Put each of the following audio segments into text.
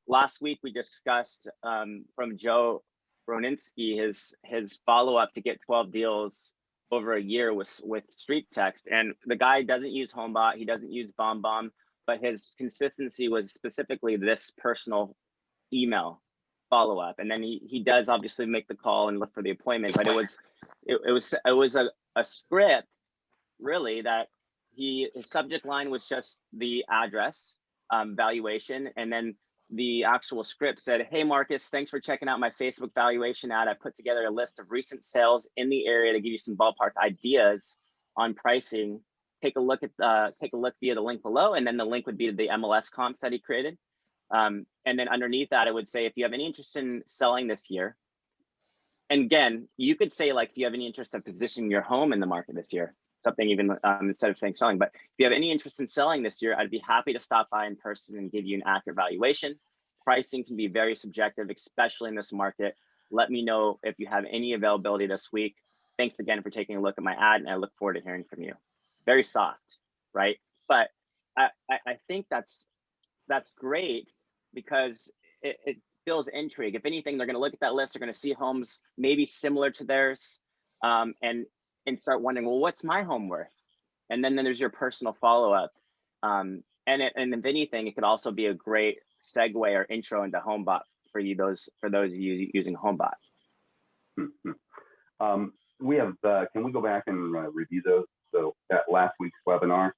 last week we discussed from Joe Broninsky his follow-up to get 12 deals over a year with StreetText, and the guy doesn't use HomeBot, he doesn't use BombBomb, but his consistency was specifically this personal email follow-up, and then he does obviously make the call and look for the appointment, but it was a script really that his subject line was just the address, valuation, and then the actual script said, "Hey Marcus, thanks for checking out my Facebook valuation ad. I put together a list of recent sales in the area to give you some ballpark ideas on pricing. Take a look via the link below," and then the link would be to the MLS comps that he created. And then underneath that, it would say, if you have any interest in selling this year, and again, you could say like, if you have any interest in positioning your home in the market this year, something even instead of saying selling, but if you have any interest in selling this year, I'd be happy to stop by in person and give you an accurate valuation. Pricing can be very subjective, especially in this market. Let me know if you have any availability this week. Thanks again for taking a look at my ad, and I look forward to hearing from you. Very soft, right? But I think that's great because it builds intrigue. If anything, they're going to look at that list, they're going to see homes maybe similar to theirs, and start wondering, well, what's my home worth? And then there's your personal follow-up. And if anything, it could also be a great segue or intro into HomeBot for those of you using HomeBot. We have, can we go back and review those? So that last week's webinar.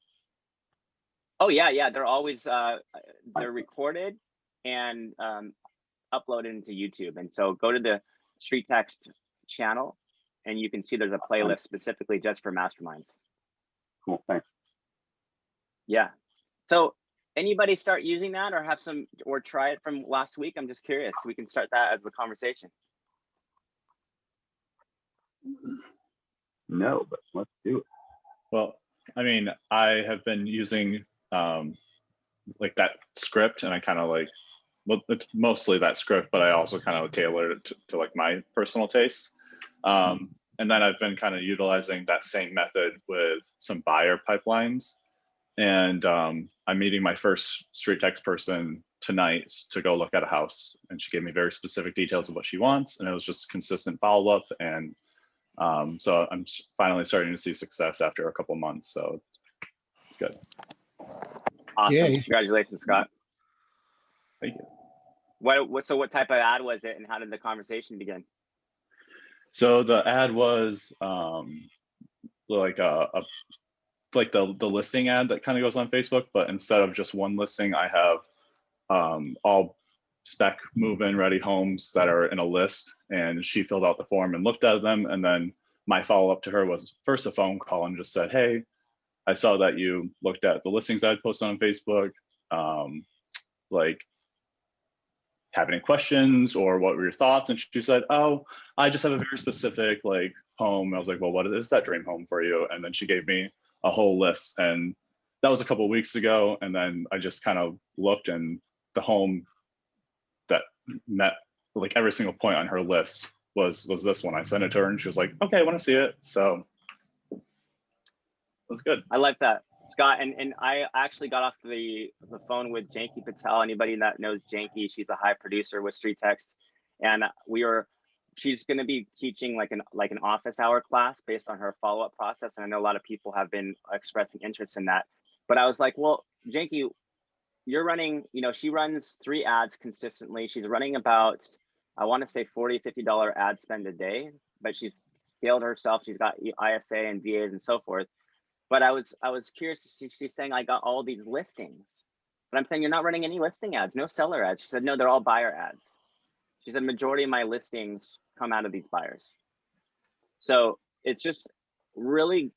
Oh yeah, they're always they're recorded and uploaded into YouTube. And so go to the StreetText channel, and you can see there's a playlist specifically just for masterminds. Cool, thanks. Yeah. So anybody start using that or try it from last week? I'm just curious. We can start that as the conversation. No, but let's do it. Well, I mean, I have been using like that script, and I kind of like, well, it's mostly that script, but I also kind of tailored it to like my personal taste. And then I've been kind of utilizing that same method with some buyer pipelines. And I'm meeting my first StreetText person tonight to go look at a house. And she gave me very specific details of what she wants. And it was just consistent follow-up. And so I'm finally starting to see success after a couple months. So it's good. Awesome. Yay. Congratulations, Scott. Thank you. So what type of ad was it, and how did the conversation begin? So the ad was like the listing ad that kind of goes on Facebook, but instead of just one listing, I have all spec move-in ready homes that are in a list, and she filled out the form and looked at them. And then my follow-up to her was first a phone call and just said, "Hey, I saw that you looked at the listings I posted on Facebook. Like, have any questions, or what were your thoughts?" And she said, "Oh, I just have a very specific like home." I was like, "Well, what is that dream home for you?" And then she gave me a whole list, and that was a couple of weeks ago. And then I just kind of looked, and the home that met like every single point on her list was this one. I sent it to her, and she was like, "Okay, I want to see it." So it was good. I like that, Scott. And I actually got off the phone with Janky Patel. Anybody that knows Janky, she's a high producer with StreetText, and she's going to be teaching like an office hour class based on her follow-up process. And I know a lot of people have been expressing interest in that. But I was like, well, Janky, you're running, she runs 3 ads consistently. She's running about, I want to say $40, $50 ad spend a day, but she's scaled herself. She's got ISA and VAs and so forth. But I was curious. She's saying, I got all these listings, but I'm saying, you're not running any listing ads, no seller ads. She said, no, they're all buyer ads. She said, majority of my listings come out of these buyers. So it's just really,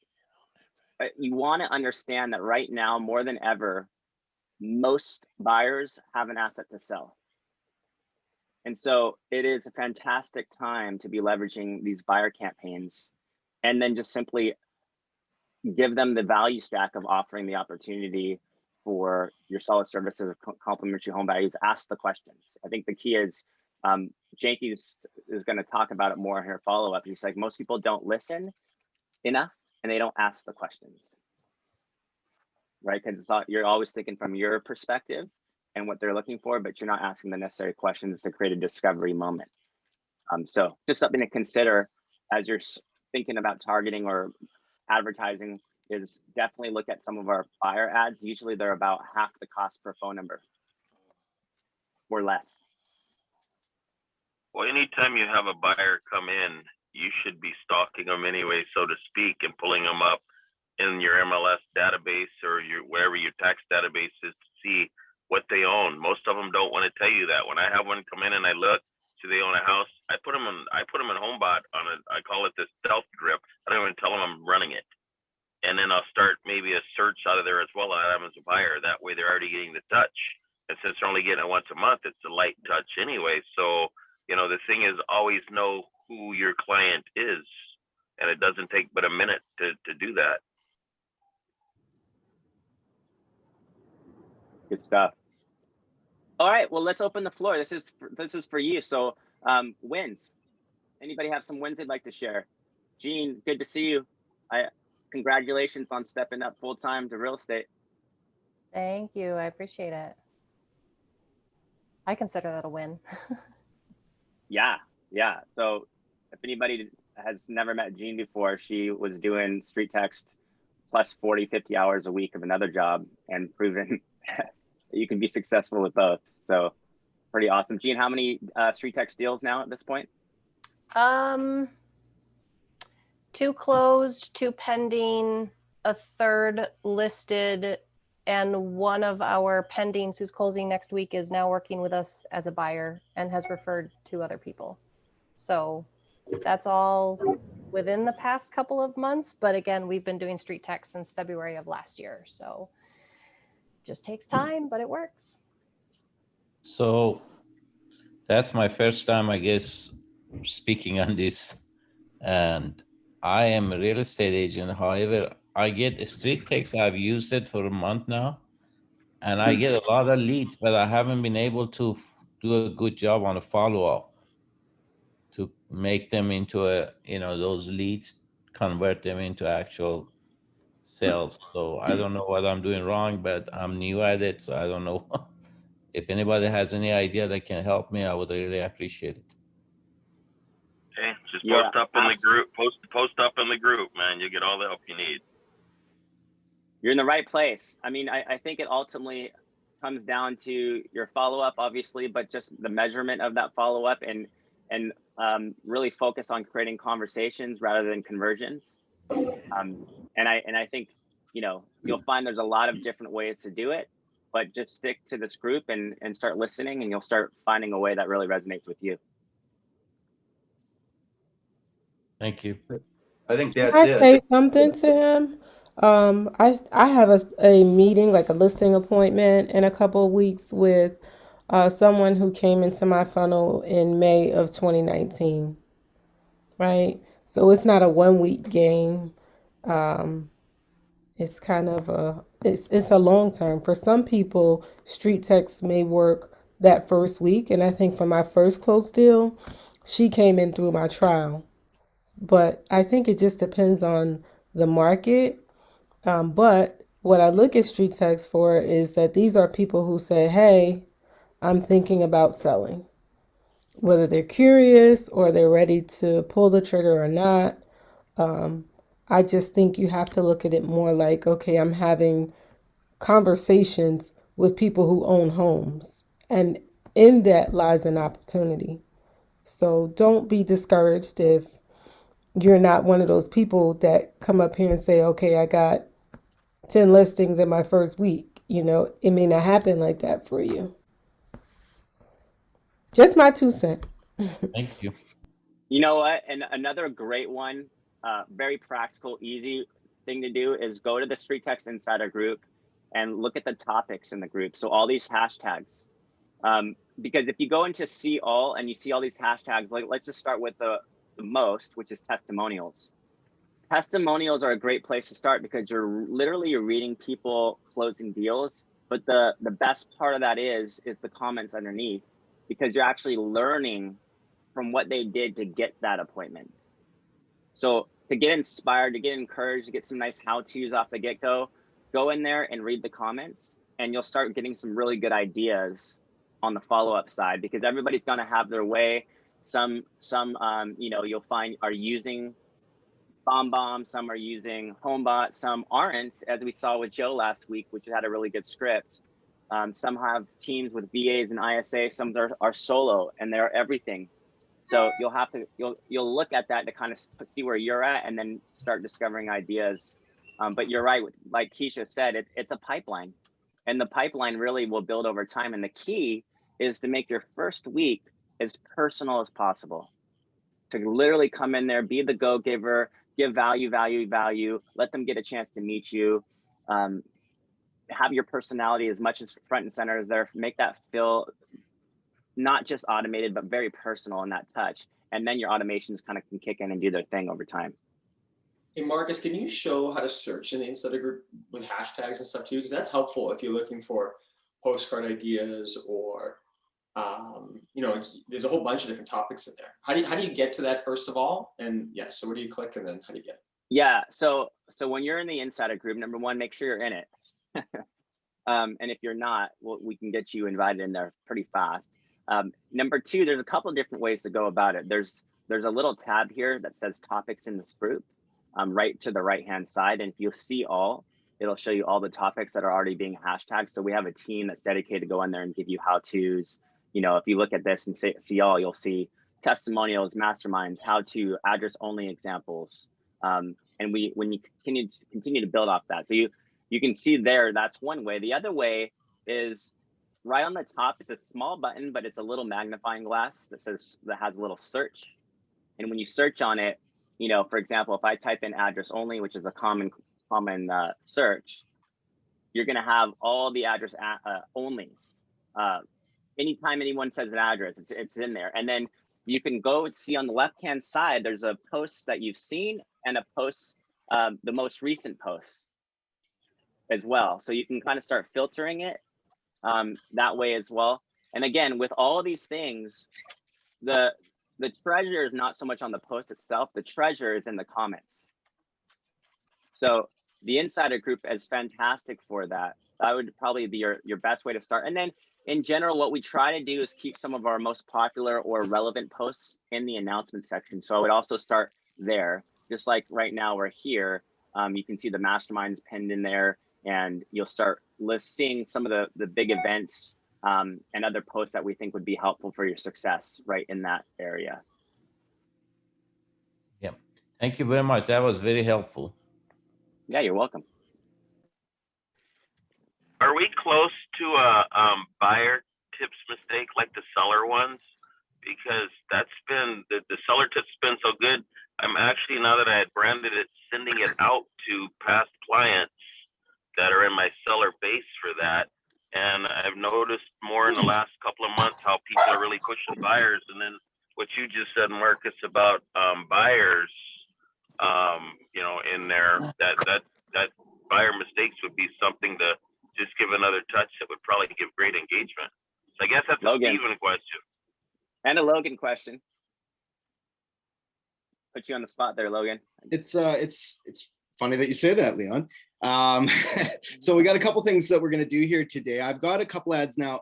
you want to understand that right now, more than ever, most buyers have an asset to sell. And so it is a fantastic time to be leveraging these buyer campaigns, and then just simply give them the value stack of offering the opportunity for your solid services, complementary home values. Ask the questions. I think the key is, Janky is going to talk about it more in her follow-up. She's like, most people don't listen enough, and they don't ask the questions, right? Because you're always thinking from your perspective, and what they're looking for, but you're not asking the necessary questions to create a discovery moment. So just something to consider as you're thinking about targeting or advertising, is definitely look at some of our buyer ads. Usually they're about half the cost per phone number or less. Well, anytime you have a buyer come in, you should be stalking them anyway, so to speak, and pulling them up in your MLS database or your wherever your tax database is to see what they own. Most of them don't want to tell you that. When I have one come in and I look, do they own a house? I put them in HomeBot on a, I call it the stealth drip. I don't even tell them I'm running it. And then I'll start maybe a search out of there as well. I have them as a buyer. That way they're already getting the touch. And since they're only getting it once a month, it's a light touch anyway. So, you know, the thing is always know who your client is. And it doesn't take but a minute to do that. Good stuff. All right, well, let's open the floor. This is for you. So wins. Anybody have some wins they'd like to share? Gene, good to see you. Congratulations on stepping up full-time to real estate. Thank you. I appreciate it. I consider that a win. Yeah. So if anybody has never met Jean before, she was doing StreetText plus 40, 50 hours a week of another job and proven that you can be successful with both. So pretty awesome. Jean, how many StreetText deals now at this point? 2 closed, 2 pending, a 3rd listed, and one of our pendings who's closing next week is now working with us as a buyer and has referred 2 other people. So that's all within the past couple of months. But again, we've been doing StreetText since February of last year. So just takes time, but it works. So that's my first time, I guess, speaking on this. And I am a real estate agent. However, I get StreetText. I've used it for a month now, and I get a lot of leads, but I haven't been able to do a good job on a follow-up to make them into those leads, convert them into actual sales. So I don't know what I'm doing wrong, but I'm new at it, so I don't know. If anybody has any idea that can help me, I would really appreciate it. Okay, just Yeah, post up in the group. Post up in the group, man. You get all the help you need. You're in the right place. I mean, I think it ultimately comes down to your follow-up, obviously, but just the measurement of that follow-up and really focus on creating conversations rather than conversions. And I think, you'll find there's a lot of different ways to do it, but just stick to this group and start listening, and you'll start finding a way that really resonates with you. Thank you. I think that's I it. say something to him. I have a meeting, like a listing appointment in a couple of weeks with someone who came into my funnel in May of 2019. Right? So it's not a 1-week game. It's kind of it's a long term. For some people, StreetText may work that first week. And I think for my first close deal, she came in through my trial. But I think it just depends on the market. But what I look at StreetText for is that these are people who say, hey, I'm thinking about selling. Whether they're curious or they're ready to pull the trigger or not. I just think you have to look at it more like, okay, I'm having conversations with people who own homes. And in that lies an opportunity. So don't be discouraged if you're not one of those people that come up here and say, okay, I got 10 listings in my first week. It may not happen like that for you. Just my 2 cents. Thank you. You know what? And another great one, very practical, easy thing to do is go to the StreetText Insider group and look at the topics in the group. So all these hashtags, because if you go into see all and you see all these hashtags, like let's just start with the most, which is testimonials. Testimonials are a great place to start because you're reading people closing deals. But the best part of that is the comments underneath, because you're actually learning from what they did to get that appointment. So to get inspired, to get encouraged, to get some nice how-tos off the get-go, go in there and read the comments and you'll start getting some really good ideas on the follow-up side, because everybody's going to have their way. Some you know, you'll find are using BombBomb, some are using HomeBot, some aren't, as we saw with Joe last week, which had a really good script. Some have teams with VAs and ISA, some are solo, and they're everything. So you'll have to, you'll look at that to kind of see where you're at, and then start discovering ideas. But you're right, like Keisha said, it's a pipeline, and the pipeline really will build over time. And the key is to make your first week as personal as possible, to literally come in there, be the go-giver, give value, let them get a chance to meet you. Have your personality as much as front and center as there, make that feel not just automated, but very personal in that touch. And then your automations kind of can kick in and do their thing over time. Hey, Marcus, can you show how to search in the Insider group with hashtags and stuff too? Because that's helpful if you're looking for postcard ideas or, you know, there's a whole bunch of different topics in there. How do you get to that first of all? And yeah, so where do you click and then how do you get it? Yeah, so when you're in the Insider group, number one, make sure you're in it. And if you're not, well, we can get you invited in there pretty fast. Number two, there's a couple of different ways to go about it. There's a little tab here that says topics in this group, right to the right-hand side. And if you'll see all, it'll show you all the topics that are already being hashtagged. So we have a team that's dedicated to go in there and give you how-tos. You know, if you look at this and see all, you'll see testimonials, masterminds, how-to, address-only examples. And when you continue to build off that. So you can see there, that's one way. The other way is right on the top. It's a small button, but it's a little magnifying glass that has a little search. And when you search on it, you know, for example, if I type in address only, which is a common search, you're going to have all the address onlys. Anytime anyone says an address, it's in there. And then you can go see on the left-hand side, there's a post that you've seen and a post, the most recent post as well. So you can kind of start filtering it that way as well. And again, with all of these things, the treasure is not so much on the post itself, the treasure is in the comments. So the Insider group is fantastic for that. That would probably be your best way to start. And then in general, what we try to do is keep some of our most popular or relevant posts in the announcement section. So I would also start there, just like right now we're here. You can see the masterminds pinned in there, and you'll start seeing some of the big events and other posts that we think would be helpful for your success right in that area. Yeah, thank you very much. That was very helpful. Yeah, you're welcome. Are we close to a buyer tips mistake like the seller ones? Because that's been, the seller tips been so good. I'm actually, now that I had branded it, sending it out to past clients that are in my seller base for that. And I've noticed more in the last couple of months how people are really pushing buyers. And then what you just said, Marcus, about buyers, you know, in there, that buyer mistakes would be something to just give another touch that would probably give great engagement. So I guess that's a Steven question. And a Logan question. Put you on the spot there, Logan. It's funny that you say that, Leon. So we got a couple things that we're going to do here today. I've got a couple ads now.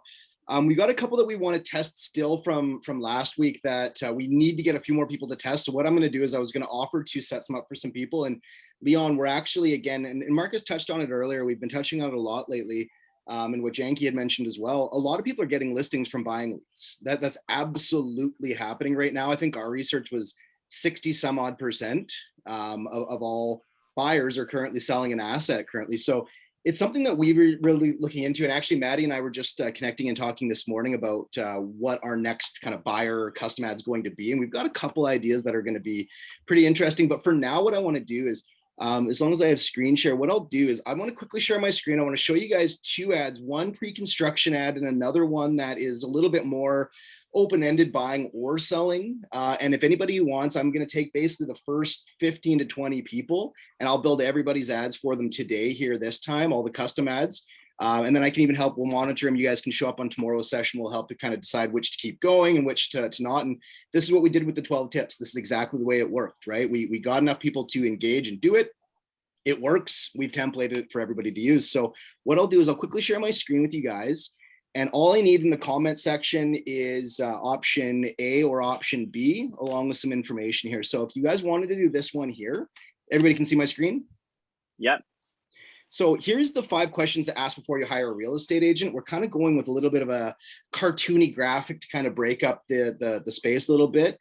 We got a couple that we want to test still from last week that we need to get a few more people to test. So what I'm going to do is I was going to offer to set some up for some people. And Leon, we're actually, again, and Marcus touched on it earlier, we've been touching on it a lot lately. And what Janky had mentioned as well, a lot of people are getting listings from buying leads. That's absolutely happening right now. I think our research was 60 some odd % of all buyers are currently selling an asset currently. So it's something that we were really looking into. And actually, Maddie and I were just connecting and talking this morning about what our next kind of buyer custom ad is going to be. And we've got a couple ideas that are going to be pretty interesting. But for now, what I want to do is, as long as I have screen share, what I'll do is I want to quickly share my screen. I want to show you guys two ads, one pre-construction ad and another one that is a little bit more open-ended buying or selling. And if anybody wants, I'm going to take basically the first 15 to 20 people and I'll build everybody's ads for them today here this time, all the custom ads. And then I can even help, we'll monitor them. You guys can show up on tomorrow's session. We'll help to kind of decide which to keep going and which to not. And this is what we did with the 12 tips. This is exactly the way it worked, right? We got enough people to engage and do it. it works. We've templated it for everybody to use. So what I'll do is I'll quickly share my screen with you guys. And all I need in the comment section is option A or option B, along with some information here. So if you guys wanted to do this one here, everybody can see my screen? Yep. So here's the 5 questions to ask before you hire a real estate agent. We're kind of going with a little bit of a cartoony graphic to kind of break up the space a little bit.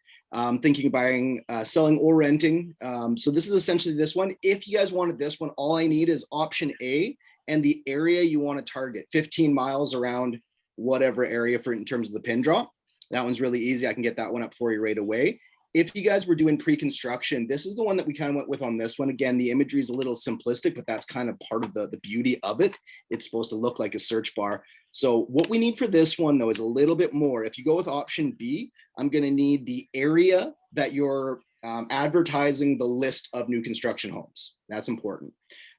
Thinking buying, selling, or renting. So this is essentially this one. If you guys wanted this one, all I need is option A and the area you want to target, 15 miles around whatever area for in terms of the pin drop. That one's really easy. I can get that one up for you right away. If you guys were doing pre-construction, this is the one that we kind of went with on this one. Again, the imagery is a little simplistic, but that's kind of part of the beauty of it. It's supposed to look like a search bar. So what we need for this one, though, is a little bit more. If you go with option B, I'm going to need the area that you're advertising the list of new construction homes. That's important.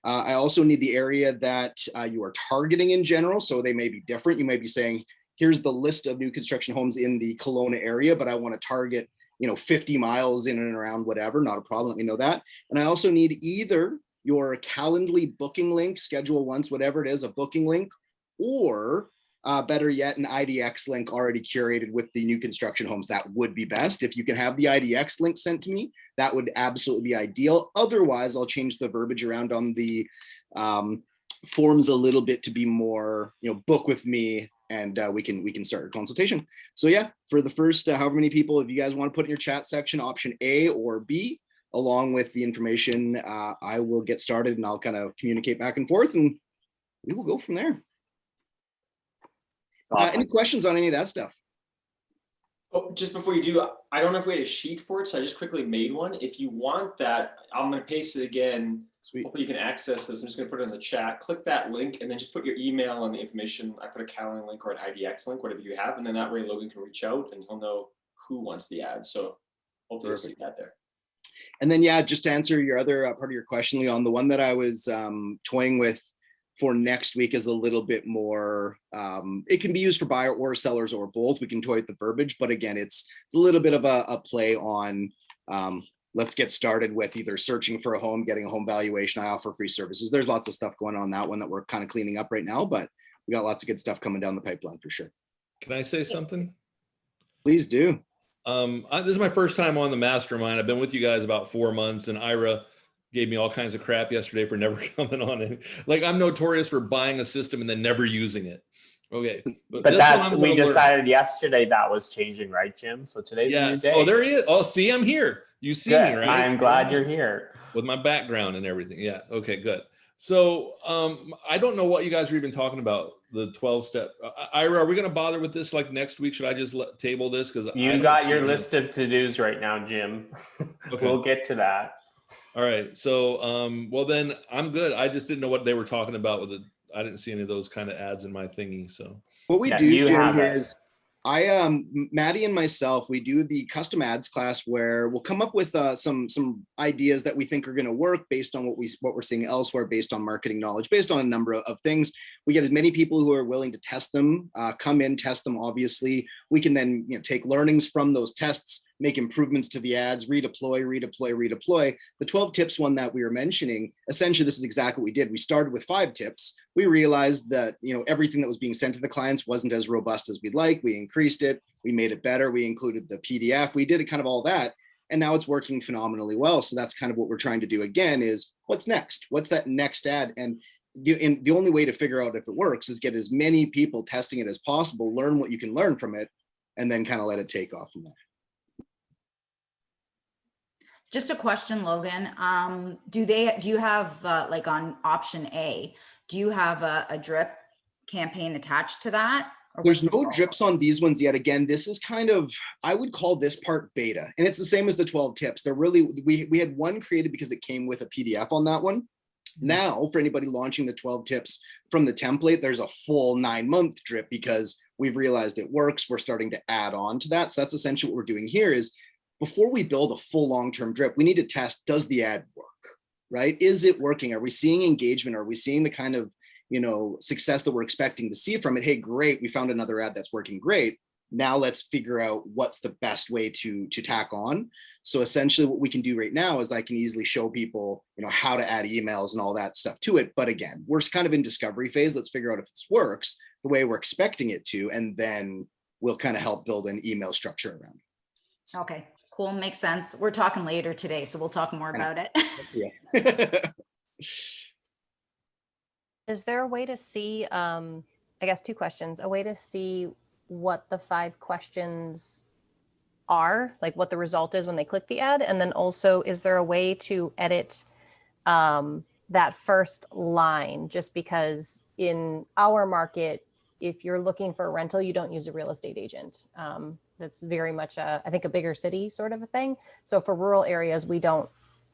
I also need the area that you are targeting in general. So they may be different. You may be saying, here's the list of new construction homes in the Kelowna area, but I want to target 50 miles in and around whatever, not a problem, let me know that. And I also need either your Calendly booking link, schedule once, whatever it is, a booking link, or better yet, an IDX link already curated with the new construction homes. That would be best. If you can have the IDX link sent to me, that would absolutely be ideal. Otherwise, I'll change the verbiage around on the forms a little bit to be more, book with me, and we can start a consultation. So yeah, for the first however many people, if you guys want to put in your chat section option A or B, along with the information, I will get started and I'll kind of communicate back and forth, and we will go from there. Any questions on any of that stuff? Oh, just before you do, I don't know if we had a sheet for it, so I just quickly made one. If you want that, I'm going to paste it again. Sweet. Hopefully you can access this. I'm just going to put it in the chat. Click that link and then just put your email and the information. I put a Calendly link or an IDX link, whatever you have, and then that way Logan can reach out and he'll know who wants the ad. So hopefully you'll see that there. And then, yeah, just to answer your other part of your question, Leon, the one that I was toying with for next week is a little bit more, it can be used for buyer or sellers or both. We can toy with the verbiage, but again, it's a little bit of a play on, let's get started with either searching for a home, getting a home valuation. I offer free services. There's lots of stuff going on that one that we're kind of cleaning up right now, but we got lots of good stuff coming down the pipeline for sure. Can I say something? Please do. This is my first time on the Mastermind. I've been with you guys about 4 months, and Ira gave me all kinds of crap yesterday for never coming on it. Like, I'm notorious for buying a system and then never using it. Okay. But that's, we decided yesterday that was changing, right, Jim? So today's a new day. Oh, there he is. Oh, see, I'm here. You see me, right? I'm glad you're here. With my background and everything. Yeah. Okay, good. So I don't know what you guys are even talking about, the 12-step. Ira, are we going to bother with this like next week? Should I just table this? Because you got your list of to-dos right now, Jim. Okay. We'll get to that. All right. So, well, then I'm good. I just didn't know what they were talking about with it. I didn't see any of those kind of ads in my thingy. So what we do, Jim, is Maddie and myself, we do the custom ads class where we'll come up with some ideas that we think are going to work based on what we're seeing elsewhere, based on marketing knowledge, based on a number of things. We get as many people who are willing to test them, come in, test them. Obviously, we can then take learnings from those tests, make improvements to the ads, redeploy. The 12 tips one that we were mentioning, essentially, this is exactly what we did. We started with 5 tips. We realized that, everything that was being sent to the clients wasn't as robust as we'd like. We increased it. We made it better. We included the PDF. We did it kind of all that. And now it's working phenomenally well. So that's kind of what we're trying to do again is what's next? What's that next ad? And the only way to figure out if it works is get as many people testing it as possible, learn what you can learn from it, and then kind of let it take off from there. Just a question, Logan. Do you have like on option A, do you have a drip campaign attached to that? There's no drips on these ones yet. Again, this is kind of, I would call this part beta, and it's the same as the 12 tips. They're really, we had one created because it came with a PDF on that one. Now, for anybody launching the 12 tips from the template, there's a full 9-month drip because we've realized it works. We're starting to add on to that. So that's essentially what we're doing here is before we build a full long-term drip, we need to test, does the ad work, right? Is it working? Are we seeing engagement? Are we seeing the kind of, success that we're expecting to see from it? Hey, great. We found another ad that's working great. Now let's figure out what's the best way to tack on. So essentially what we can do right now is I can easily show people, how to add emails and all that stuff to it. But again, we're kind of in discovery phase. Let's figure out if this works the way we're expecting it to, and then we'll kind of help build an email structure around it. Okay, cool. Makes sense. We're talking later today, so we'll talk more about it. Yeah. Is there a way to see, I guess 2 questions, a way to see what the 5 questions are, like what the result is when they click the ad? And then also, is there a way to edit that first line? Just because in our market, if you're looking for a rental, you don't use a real estate agent. That's very much, I think, a bigger city sort of a thing. So for rural areas, we don't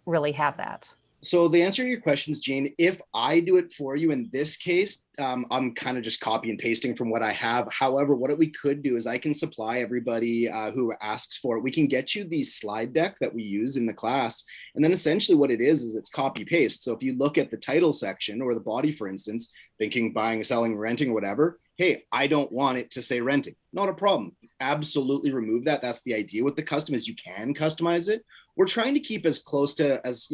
really have that. So the answer to your questions, Jane, if I do it for you in this case, I'm kind of just copy and pasting from what I have. However, what we could do is I can supply everybody who asks for it. We can get you the slide deck that we use in the class. And then essentially what it is it's copy paste. So if you look at the title section or the body, for instance, thinking buying, selling, renting, or whatever, hey, I don't want it to say renting. Not a problem. Absolutely remove that. That's the idea with the custom is you can customize it. We're trying to keep as close to as,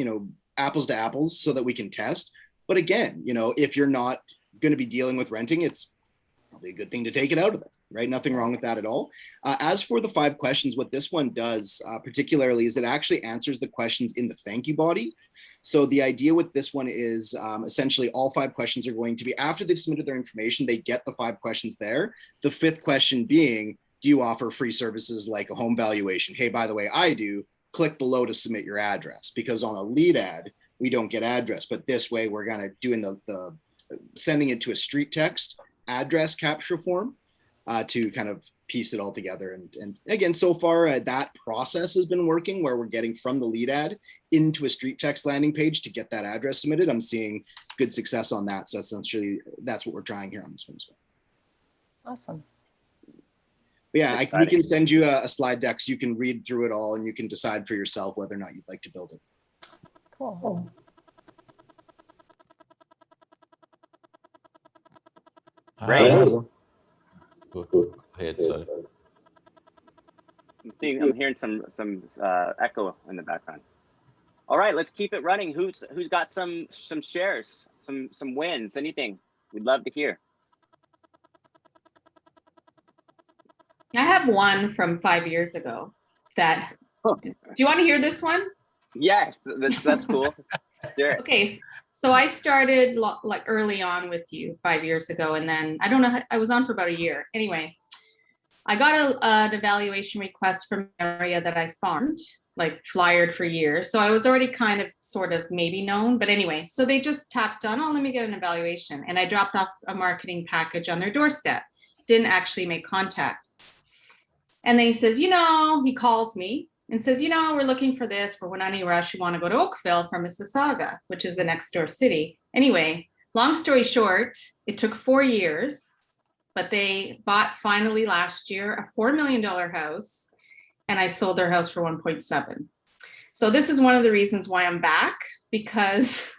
apples to apples so that we can test. But again, if you're not going to be dealing with renting, it's probably a good thing to take it out of there, right? Nothing wrong with that at all. As for the 5 questions, what this one does particularly is it actually answers the questions in the thank you body. So the idea with this one is essentially all 5 questions are going to be, after they've submitted their information, they get the 5 questions there. The 5th question being, do you offer free services like a home valuation? Hey, by the way, I do. Click below to submit your address, because on a lead ad, we don't get address, but this way we're going to doing the sending it to a StreetText address capture form to kind of piece it all together. And again, so far that process has been working where we're getting from the lead ad into a StreetText landing page to get that address submitted. I'm seeing good success on that. So essentially that's what we're trying here on this one as well. Awesome. But yeah, we can send you a slide deck so you can read through it all and you can decide for yourself whether or not you'd like to build it. Cool. Great. Go ahead, sorry. I'm hearing some echo in the background. All right, let's keep it running. Who's got some shares, some wins, anything? We'd love to hear. I have one from 5 years ago that, do you want to hear this one? Yes, that's cool. Sure. Okay, so I started like early on with you 5 years ago, and then I don't know, I was on for about a year. Anyway, I got an evaluation request from an area that I farmed, like flyered for years. So I was already kind of sort of maybe known, but anyway, so they just tapped on, oh, let me get an evaluation. And I dropped off a marketing package on their doorstep, didn't actually make contact. And then he says, he calls me and says, we're looking for this. We're not in any rush. We want to go to Oakville from Mississauga, which is the next door city. Anyway, long story short, it took 4 years, but they bought finally last year a $4 million house, and I sold their house for 1.7. So this is one of the reasons why I'm back, because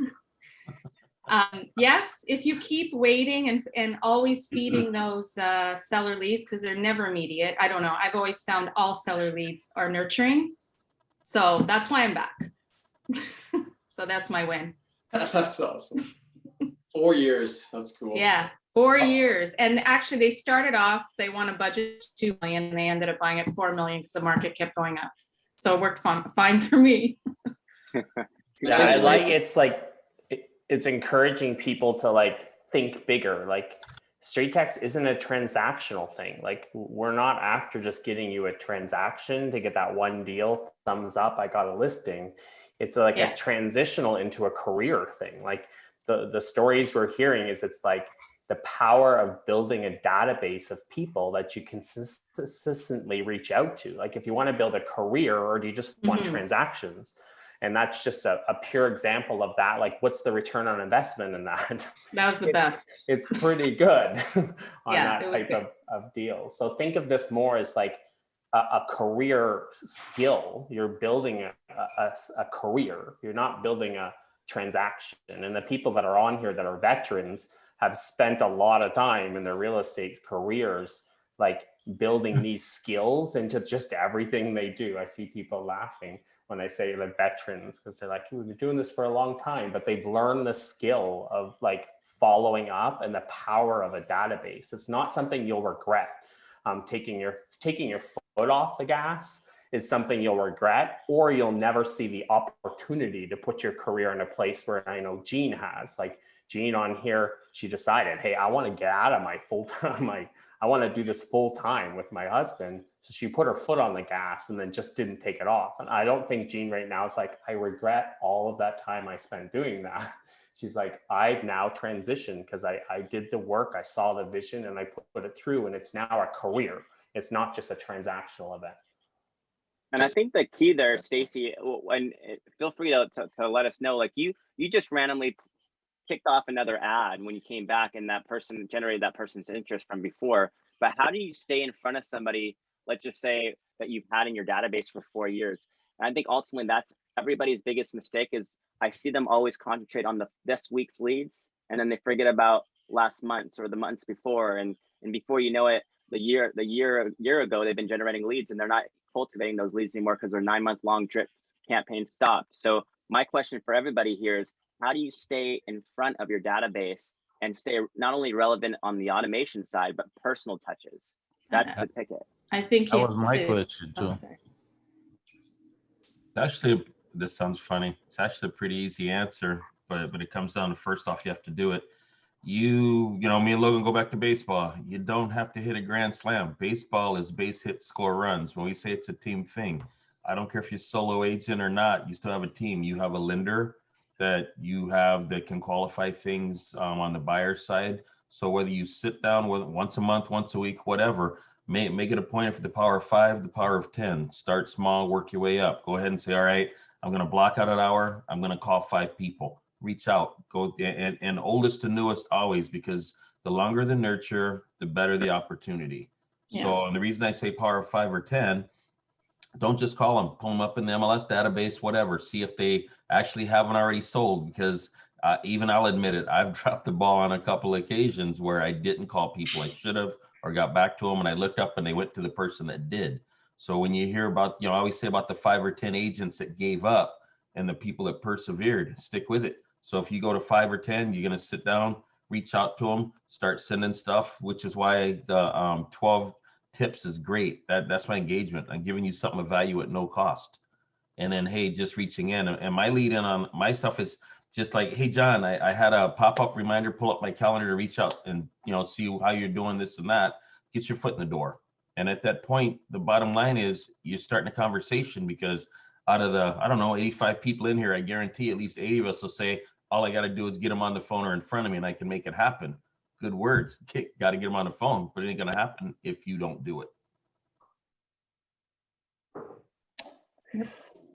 yes, if you keep waiting and always feeding those seller leads, because they're never immediate. I don't know. I've always found all seller leads are nurturing. So that's why I'm back. So that's my win. That's awesome. 4 years. That's cool. Yeah, 4 years. And actually they started off, they want a budget $2 million, and they ended up buying it $4 million because the market kept going up. So it worked fine for me. Yeah, I like it's encouraging people to think bigger. StreetText isn't a transactional thing. We're not after just getting you a transaction to get that one deal, thumbs up, I got a listing. It's a transitional into a career thing. The stories we're hearing is it's the power of building a database of people that you can consistently reach out to. If you want to build a career, or do you just want transactions? And that's just a pure example of that. What's the return on investment in that? That was the best. It's pretty good on that type of deal. So think of this more as a career skill. You're building a career. You're not building a transaction. And the people that are on here that are veterans have spent a lot of time in their real estate careers like building these skills into just everything they do. I see people laughing when I say the veterans, because they're like, we've been doing this for a long time, but they've learned the skill of like following up and the power of a database. It's not something you'll regret. Taking your foot off the gas is something you'll regret, or you'll never see the opportunity to put your career in a place where I know Jean has. Like Jean on here, she decided, hey, I want to get out of my full-time, I want to do this full time with my husband. So she put her foot on the gas and then just didn't take it off. And I don't think Jean right now is like, I regret all of that time I spent doing that. She's like, I've now transitioned because I did the work, I saw the vision, and I put it through, and it's now a career. It's not just a transactional event. And I think the key there, Stacy, when feel free to let us know, like you just randomly kicked off another ad when you came back, and that person generated that person's interest from before. But how do you stay in front of somebody, let's just say that you've had in your database for 4 years? And I think ultimately that's everybody's biggest mistake is I see them always concentrate on this week's leads, and then they forget about last month's or the months before. And before you know it, the year ago, they've been generating leads and they're not cultivating those leads anymore because their 9-month-long drip campaign stopped. So my question for everybody here is, how do you stay in front of your database and stay not only relevant on the automation side, but personal touches? That's the ticket. I think That was my question too. Actually, this sounds funny. It's actually a pretty easy answer, but it comes down to, first off, you have to do it. You know, me and Logan go back to baseball. You don't have to hit a grand slam. Baseball is base hit, score runs. When we say it's a team thing, I don't care if you're solo agent or not, you still have a team. You have a lender that you have that can qualify things on the buyer side. So whether you sit down with once a month, once a week, whatever, make it a point of the power of 5, the power of 10. Start small, work your way up. Go ahead and say, all right, I'm going to block out an hour. I'm going to call 5 people. Reach out, go and oldest to newest always, because the longer the nurture, the better the opportunity. Yeah. So, and the reason I say power of 5 or 10, don't just call them, pull them up in the MLS database, whatever, see if they actually haven't already sold, because even I'll admit it, I've dropped the ball on a couple of occasions where I didn't call people I should have, or got back to them and I looked up and they went to the person that did. So when you hear about, you know, I always say about the 5 or 10 agents that gave up and the people that persevered, stick with it. So if you go to 5 or 10, you're going to sit down, reach out to them, start sending stuff, which is why the 12 tips is great. That's my engagement. I'm giving you something of value at no cost. And then, hey, just reaching in. And my lead in on my stuff is just like, hey, John, I had a pop-up reminder, pull up my calendar to reach out and, you know, see how you're doing this and that. Get your foot in the door. And at that point, the bottom line is you're starting a conversation, because out of the, I don't know, 85 people in here, I guarantee at least 80 of us will say, all I got to do is get them on the phone or in front of me and I can make it happen. Good words. Got to get them on the phone, but it ain't going to happen if you don't do it.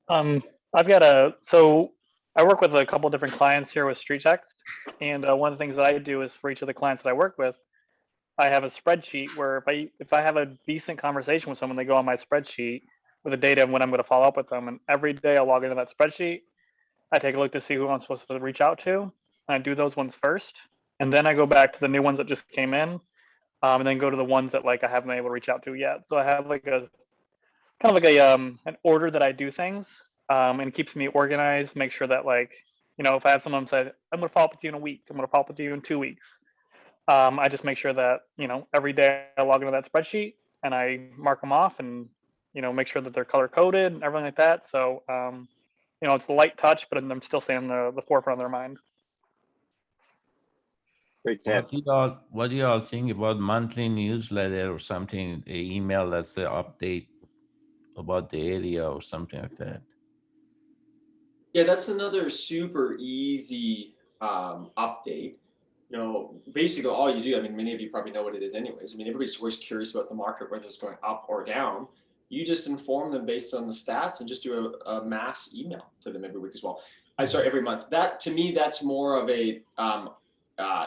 I've got so I work with a couple different clients here with StreetText. And one of the things that I do is for each of the clients that I work with, I have a spreadsheet where if I have a decent conversation with someone, they go on my spreadsheet with the data and when I'm going to follow up with them. And every day I log into that spreadsheet. I take a look to see who I'm supposed to reach out to. And I do those ones first. And then I go back to the new ones that just came in. And then go to the ones that like I haven't been able to reach out to yet. So I have like a kind of like an order that I do things, and it keeps me organized, make sure that like, you know, if I have someone say, I'm going to follow up with you in a week, I'm going to follow up with you in 2 weeks. I just make sure that, you know, every day I log into that spreadsheet and I mark them off and, you know, make sure that they're color coded and everything like that. So, you know, it's a light touch, but I'm still staying in the forefront of their mind. Great tip. What do you all think about monthly newsletter or something, an email that's an update about the area or something like that? Yeah, that's another super easy update. You know, basically all you do, I mean, many of you probably know what it is anyways. I mean, everybody's always curious about the market, whether it's going up or down. You just inform them based on the stats and just do a mass email to them every week as well. Every month. That, to me, that's more of a,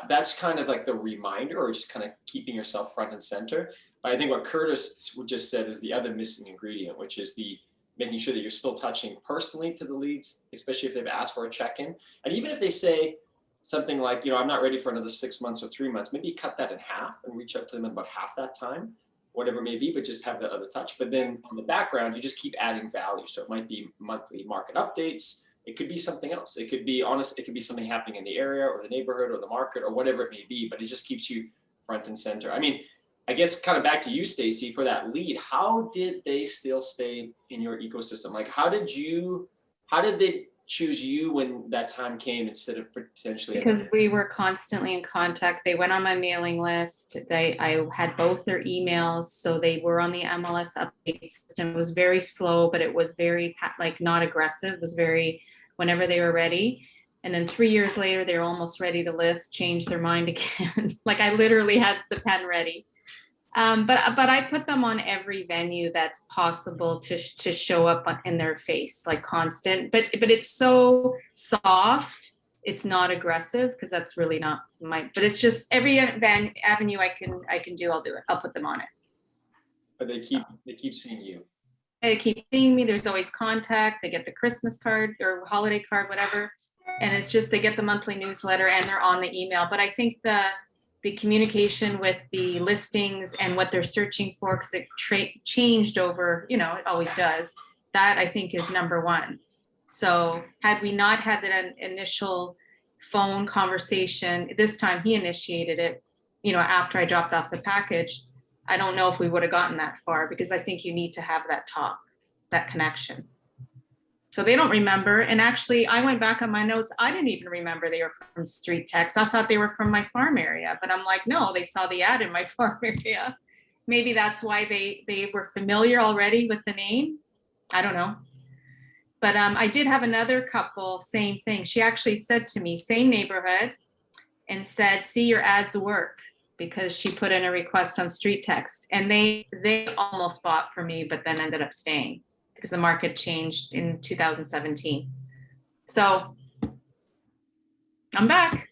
that's kind of like the reminder, or just kind of keeping yourself front and center. But I think what Curtis just said is the other missing ingredient, which is the making sure that you're still touching personally to the leads, especially if they've asked for a check-in. And even if they say something like, you know, I'm not ready for another 6 months or 3 months, maybe cut that in half and reach out to them in about half that time. whatever it may be, but just have that other touch. But then on the background, you just keep adding value. So it might be monthly market updates. It could be something else. It could be honest. It could be something happening in the area or the neighborhood or the market or whatever it may be, but it just keeps you front and center. I mean, I guess kind of back to you, Stacy, for that lead, how did they still stay in your ecosystem? Like, how did they choose you when that time came instead of potentially? Because we were constantly in contact. They went on my mailing list. I had both their emails, so they were on the MLS update system. It was very slow, but it was very like not aggressive. It was very whenever they were ready. And then 3 years later, they were almost ready to list, changed their mind again. Like I literally had the pen ready. But I put them on every venue that's possible to show up in their face, like constant. But it's so soft. It's not aggressive because that's really not my. But it's just every avenue I can do. I'll do it. I'll put them on it. But they keep seeing you. They keep seeing me. There's always contact. They get the Christmas card or holiday card, whatever. And it's just they get the monthly newsletter and they're on the email. But I think the communication with the listings and what they're searching for, because it changed over, it always does. That I think is number one. So had we not had that initial phone conversation, this time he initiated it, after I dropped off the package, I don't know if we would have gotten that far, because I think you need to have that talk, that connection. So they don't remember. And actually, I went back on my notes. I didn't even remember they were from StreetText. I thought they were from my farm area, but I'm like, no, they saw the ad in my farm area. Maybe that's why they were familiar already with the name. I don't know. But I did have another couple, same thing. She actually said to me, same neighborhood, and said, see, your ads work, because she put in a request on StreetText. And they almost bought for me, but then ended up staying, because the market changed in 2017. So I'm back.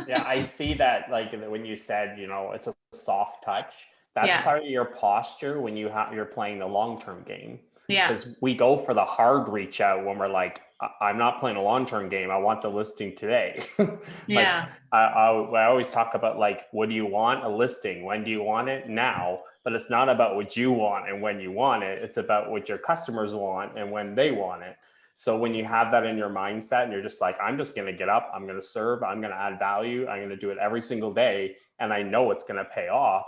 Yeah, I see that, like when you said, it's a soft touch. That's part of your posture when you're playing the long-term game. Yeah. Because we go for the hard reach out when we're like, I'm not playing a long-term game. I want the listing today. Yeah. I always talk about, like, what do you want? A listing. When do you want it? Now. But it's not about what you want and when you want it. It's about what your customers want and when they want it. So when you have that in your mindset and you're just like, I'm just going to get up, I'm going to serve, I'm going to add value, I'm going to do it every single day, and I know it's going to pay off,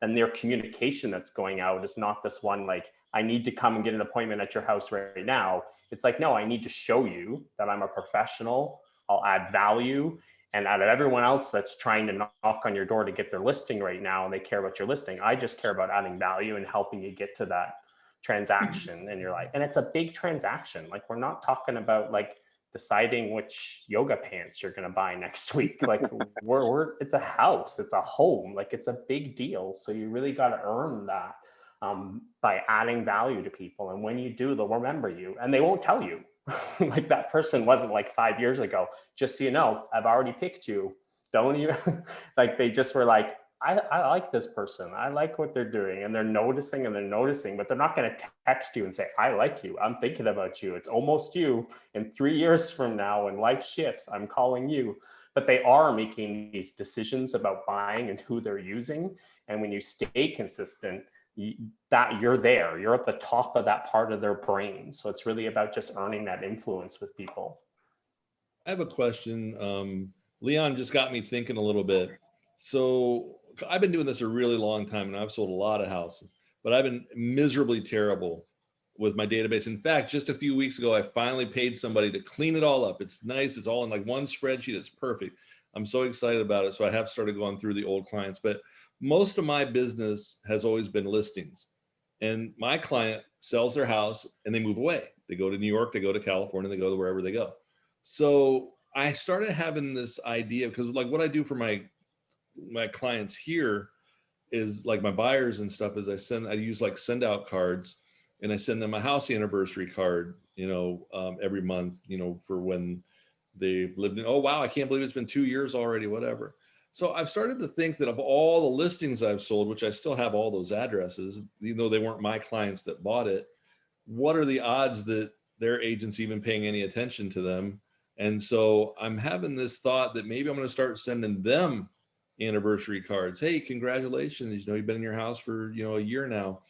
then their communication that's going out is not this one, like, I need to come and get an appointment at your house right now. It's like, no, I need to show you that I'm a professional. I'll add value. And out of everyone else that's trying to knock on your door to get their listing right now, and they care about your listing, I just care about adding value and helping you get to that transaction. And you're like, and it's a big transaction. Like, we're not talking about like deciding which yoga pants you're going to buy next week. Like it's a house, it's a home, like it's a big deal. So you really got to earn that by adding value to people. And when you do, they'll remember you, and they won't tell you. Like, that person wasn't like 5 years ago, just so you know, I've already picked you. Don't even like, they just were like, I like this person. I like what they're doing, and they're noticing, but they're not going to text you and say, I like you. I'm thinking about you. It's almost you. In 3 years from now, when life shifts, I'm calling you. But they are making these decisions about buying and who they're using. And when you stay consistent, that you're there, you're at the top of that part of their brain. So it's really about just earning that influence with people. I have a question. Leon just got me thinking a little bit. So I've been doing this a really long time, and I've sold a lot of houses, but I've been miserably terrible with my database. In fact, just a few weeks ago, I finally paid somebody to clean it all up. It's nice. It's all in like one spreadsheet. It's perfect. I'm so excited about it. So I have started going through the old clients, but most of my business has always been listings. And my client sells their house and they move away. They go to New York, they go to California, they go to wherever they go. So I started having this idea, because like what I do for my clients here is like my buyers and stuff is I use like send out cards, and I send them a house anniversary card, every month, for when they lived in, oh, wow, I can't believe it's been 2 years already, whatever. So I've started to think that of all the listings I've sold, which I still have all those addresses, even though they weren't my clients that bought it, what are the odds that their agent's even paying any attention to them? And so I'm having this thought that maybe I'm going to start sending them anniversary cards. Hey, congratulations. You've been in your house for, a year now.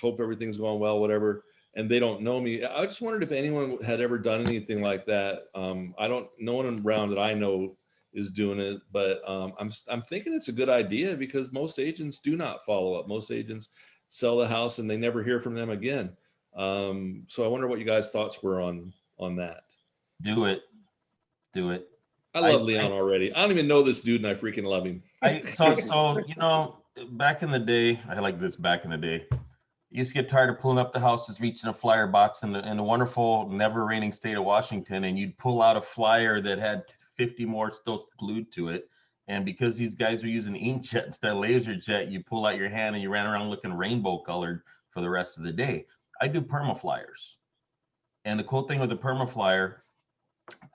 Hope everything's going well, whatever. And they don't know me. I just wondered if anyone had ever done anything like that. No one around that I know is doing it, but I'm thinking it's a good idea because most agents do not follow up. Most agents sell the house and they never hear from them again. So I wonder what you guys' thoughts were on that. Do it. I love Leon already. I don't even know this dude and I freaking love him. So back in the day, I like this back in the day. You used to get tired of pulling up the houses, reaching a flyer box in the wonderful, never raining state of Washington, and you'd pull out a flyer that had 50 more still glued to it. And because these guys are using inkjet instead of laser jet, you pull out your hand and you ran around looking rainbow colored for the rest of the day. I do perma flyers. And the cool thing with the perma flyer,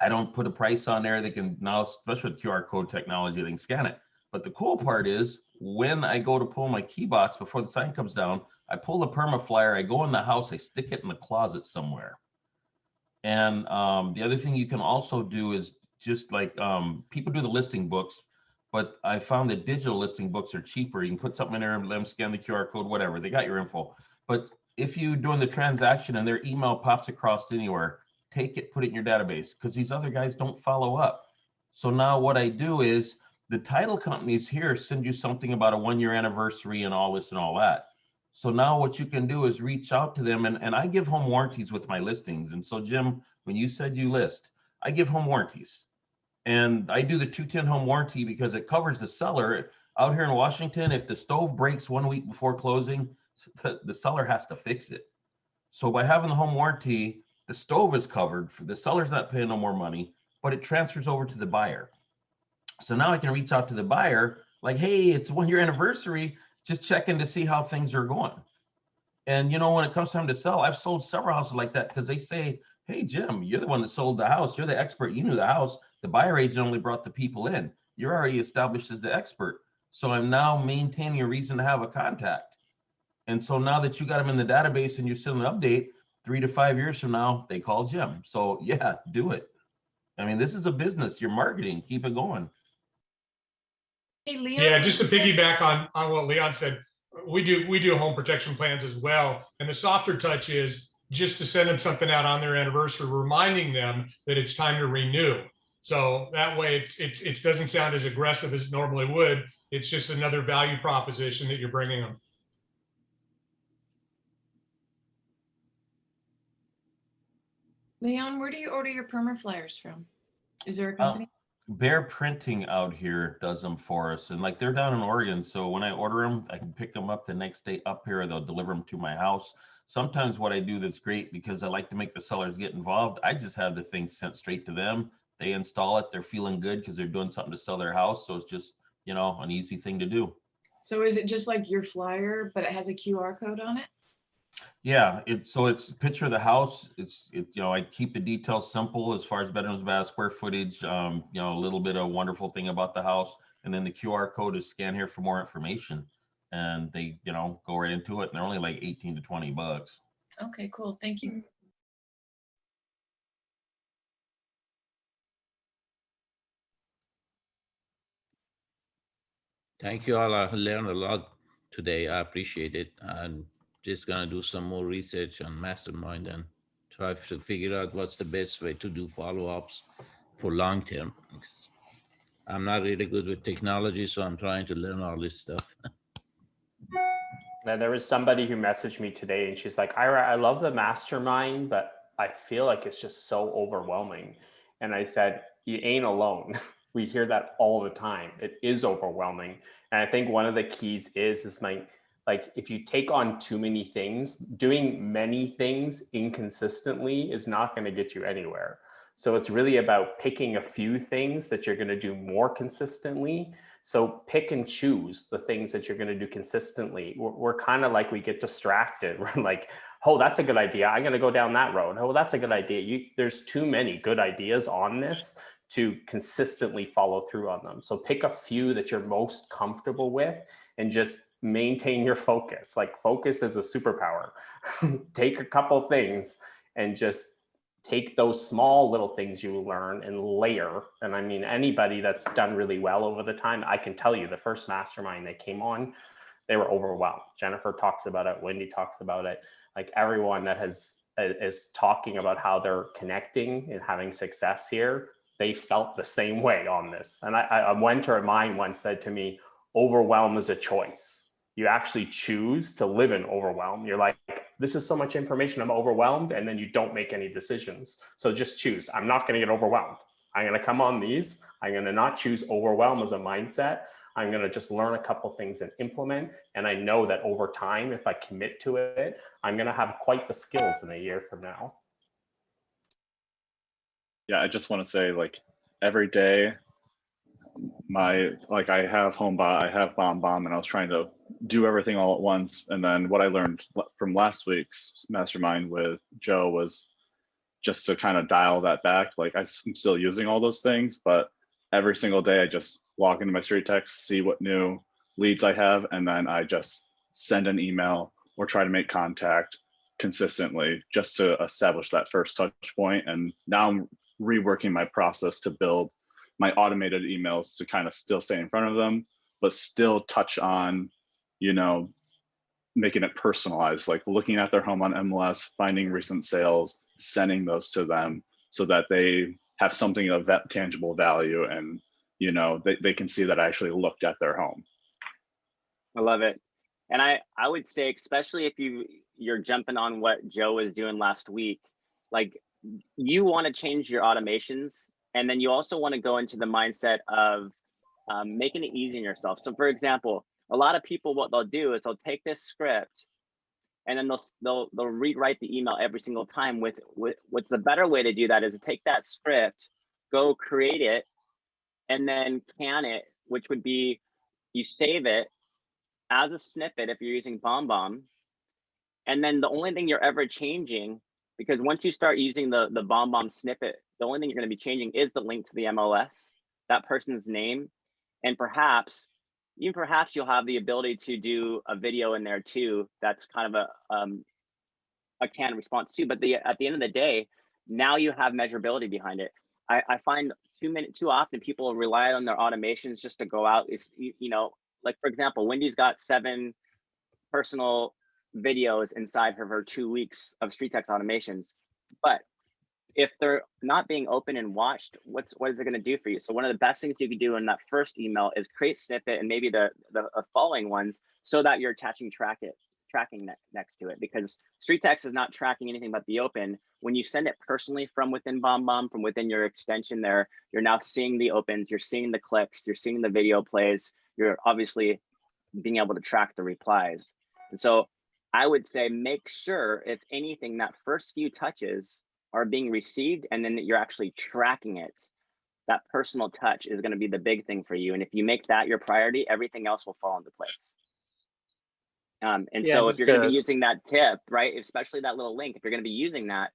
I don't put a price on there. They can now, especially with QR code technology, they can scan it. But the cool part is when I go to pull my key box before the sign comes down, I pull the perma flyer, I go in the house, I stick it in the closet somewhere. And the other thing you can also do is just like people do the listing books, but I found that digital listing books are cheaper. You can put something in there, let them scan the QR code, whatever. They got your info. But if you're doing the transaction and their email pops across anywhere, take it, put it in your database because these other guys don't follow up. So now what I do is the title companies here send you something about a 1-year anniversary and all this and all that. So now what you can do is reach out to them and I give home warranties with my listings. And so Jim, when you said you list, I give home warranties and I do the 210 home warranty because it covers the seller out here in Washington. If the stove breaks 1 week before closing, the seller has to fix it. So by having the home warranty, the stove is covered for the seller's not paying no more money, but it transfers over to the buyer. So now I can reach out to the buyer like, hey, it's 1-year anniversary, just checking to see how things are going. And when it comes time to sell, I've sold several houses like that because they say, hey, Jim, you're the one that sold the house. You're the expert. You knew the house. The buyer agent only brought the people in. You're already established as the expert. So I'm now maintaining a reason to have a contact. And so now that you got them in the database and you're sending an update, 3 to 5 years from now, they call Jim. So yeah, do it. I mean, this is a business. You're marketing. Keep it going. Hey, Leon. Yeah, just to piggyback on what Leon said, we do home protection plans as well. And the softer touch is just to send them something out on their anniversary, reminding them that it's time to renew. So that way it doesn't sound as aggressive as it normally would. It's just another value proposition that you're bringing them. Leon, where do you order your perma flyers from? Is there a company? Bear Printing out here does them for us. And like they're down in Oregon. So when I order them, I can pick them up the next day up here. They'll deliver them to my house. Sometimes what I do that's great because I like to make the sellers get involved. I just have the thing sent straight to them. They install it. They're feeling good because they're doing something to sell their house. So it's just, an easy thing to do. So is it just like your flyer, but it has a QR code on it? Yeah, it's a picture of the house. I keep the details simple as far as bedrooms, bath, square footage, a little bit of wonderful thing about the house. And then the QR code is scan here for more information. And they, go right into it. And they're only like 18 to 20 bucks. Okay, cool. Thank you. Thank you all. I learned a lot today. I appreciate it. I'm just gonna do some more research on Mastermind and try to figure out what's the best way to do follow-ups for long term. I'm not really good with technology, so I'm trying to learn all this stuff. Now, there was somebody who messaged me today and she's like, Ira, I love the Mastermind, but I feel like it's just so overwhelming. And I said, you ain't alone. We hear that all the time. It is overwhelming. And I think one of the keys is like if you take on too many things, doing many things inconsistently is not going to get you anywhere. So it's really about picking a few things that you're going to do more consistently. So pick and choose the things that you're going to do consistently. We're kind of like, we get distracted. We're like, oh, that's a good idea. I'm going to go down that road. Oh, that's a good idea. There's too many good ideas on this to consistently follow through on them. So pick a few that you're most comfortable with and just maintain your focus. Like focus is a superpower. Take a couple things and just take those small little things you learn and layer. And I mean, anybody that's done really well over the time, I can tell you the first mastermind they came on, they were overwhelmed. Jennifer talks about it. Wendy talks about it. Like everyone that is talking about how they're connecting and having success here, they felt the same way on this. And a mentor of mine once said to me, overwhelm is a choice. You actually choose to live in overwhelm. You're like, this is so much information, I'm overwhelmed, and then you don't make any decisions. So just choose. I'm not going to get overwhelmed. I'm going to come on these. I'm going to not choose overwhelm as a mindset. I'm going to just learn a couple things and implement. And I know that over time, if I commit to it, I'm going to have quite the skills in a year from now. Yeah, I just want to say, like, every day, I have HomeBot, I have BombBomb, and I was trying to do everything all at once. And then what I learned from last week's mastermind with Joe was just to kind of dial that back. Like, I'm still using all those things, but every single day I just log into my StreetText, see what new leads I have, and then I just send an email or try to make contact consistently just to establish that first touch point. And now I'm reworking my process to build my automated emails to kind of still stay in front of them, but still touch on, making it personalized, like looking at their home on MLS, finding recent sales, sending those to them so that they have something of that tangible value, and they can see that I actually looked at their home. I love it. And I would say, especially if you're jumping on what Joe was doing last week, like, you want to change your automations, and then you also want to go into the mindset of making it easy on yourself. So for example, a lot of people, what they'll do is they'll take this script and then they'll rewrite the email every single time. With what's the better way to do that is to take that script, go create it, and then can it, which would be, you save it as a snippet if you're using BombBomb. And then the only thing you're ever changing, because once you start using the BombBomb snippet, the only thing you're going to be changing is the link to the MLS, that person's name, and perhaps you'll have the ability to do a video in there too. That's kind of a canned response too. But at the end of the day, now you have measurability behind it. I find too often people rely on their automations just to go out. It's, like for example, Wendy's got 7 personal videos inside of her 2 weeks of StreetText automations, but if they're not being open and watched, what is it going to do for you? So one of the best things you can do in that first email is create snippet and maybe the following ones, so that you're attaching tracking next to it, because StreetText is not tracking anything but the open. When you send it personally from within BombBomb, from within your extension there, you're now seeing the opens, you're seeing the clicks, you're seeing the video plays, you're obviously being able to track the replies. And so I would say, make sure, if anything, that first few touches are being received, and then that you're actually tracking it. That personal touch is going to be the big thing for you. And if you make that your priority, everything else will fall into place. So if you're going to be using that tip, right, especially that little link, if you're going to be using that,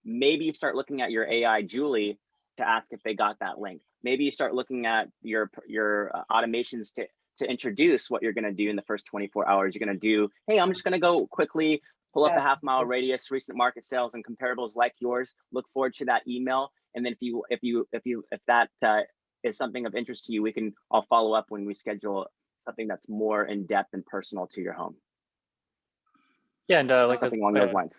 maybe you start looking at your AI Julie to ask if they got that link. Maybe you start looking at your automations to introduce what you're going to do in the first 24 hours. You're going to do, hey, I'm just going to go quickly pull up a half-mile radius, recent market sales and comparables like yours. Look forward to that email. And then if that is something of interest to you, I'll follow up when we schedule something that's more in depth and personal to your home. Yeah, and something along those lines.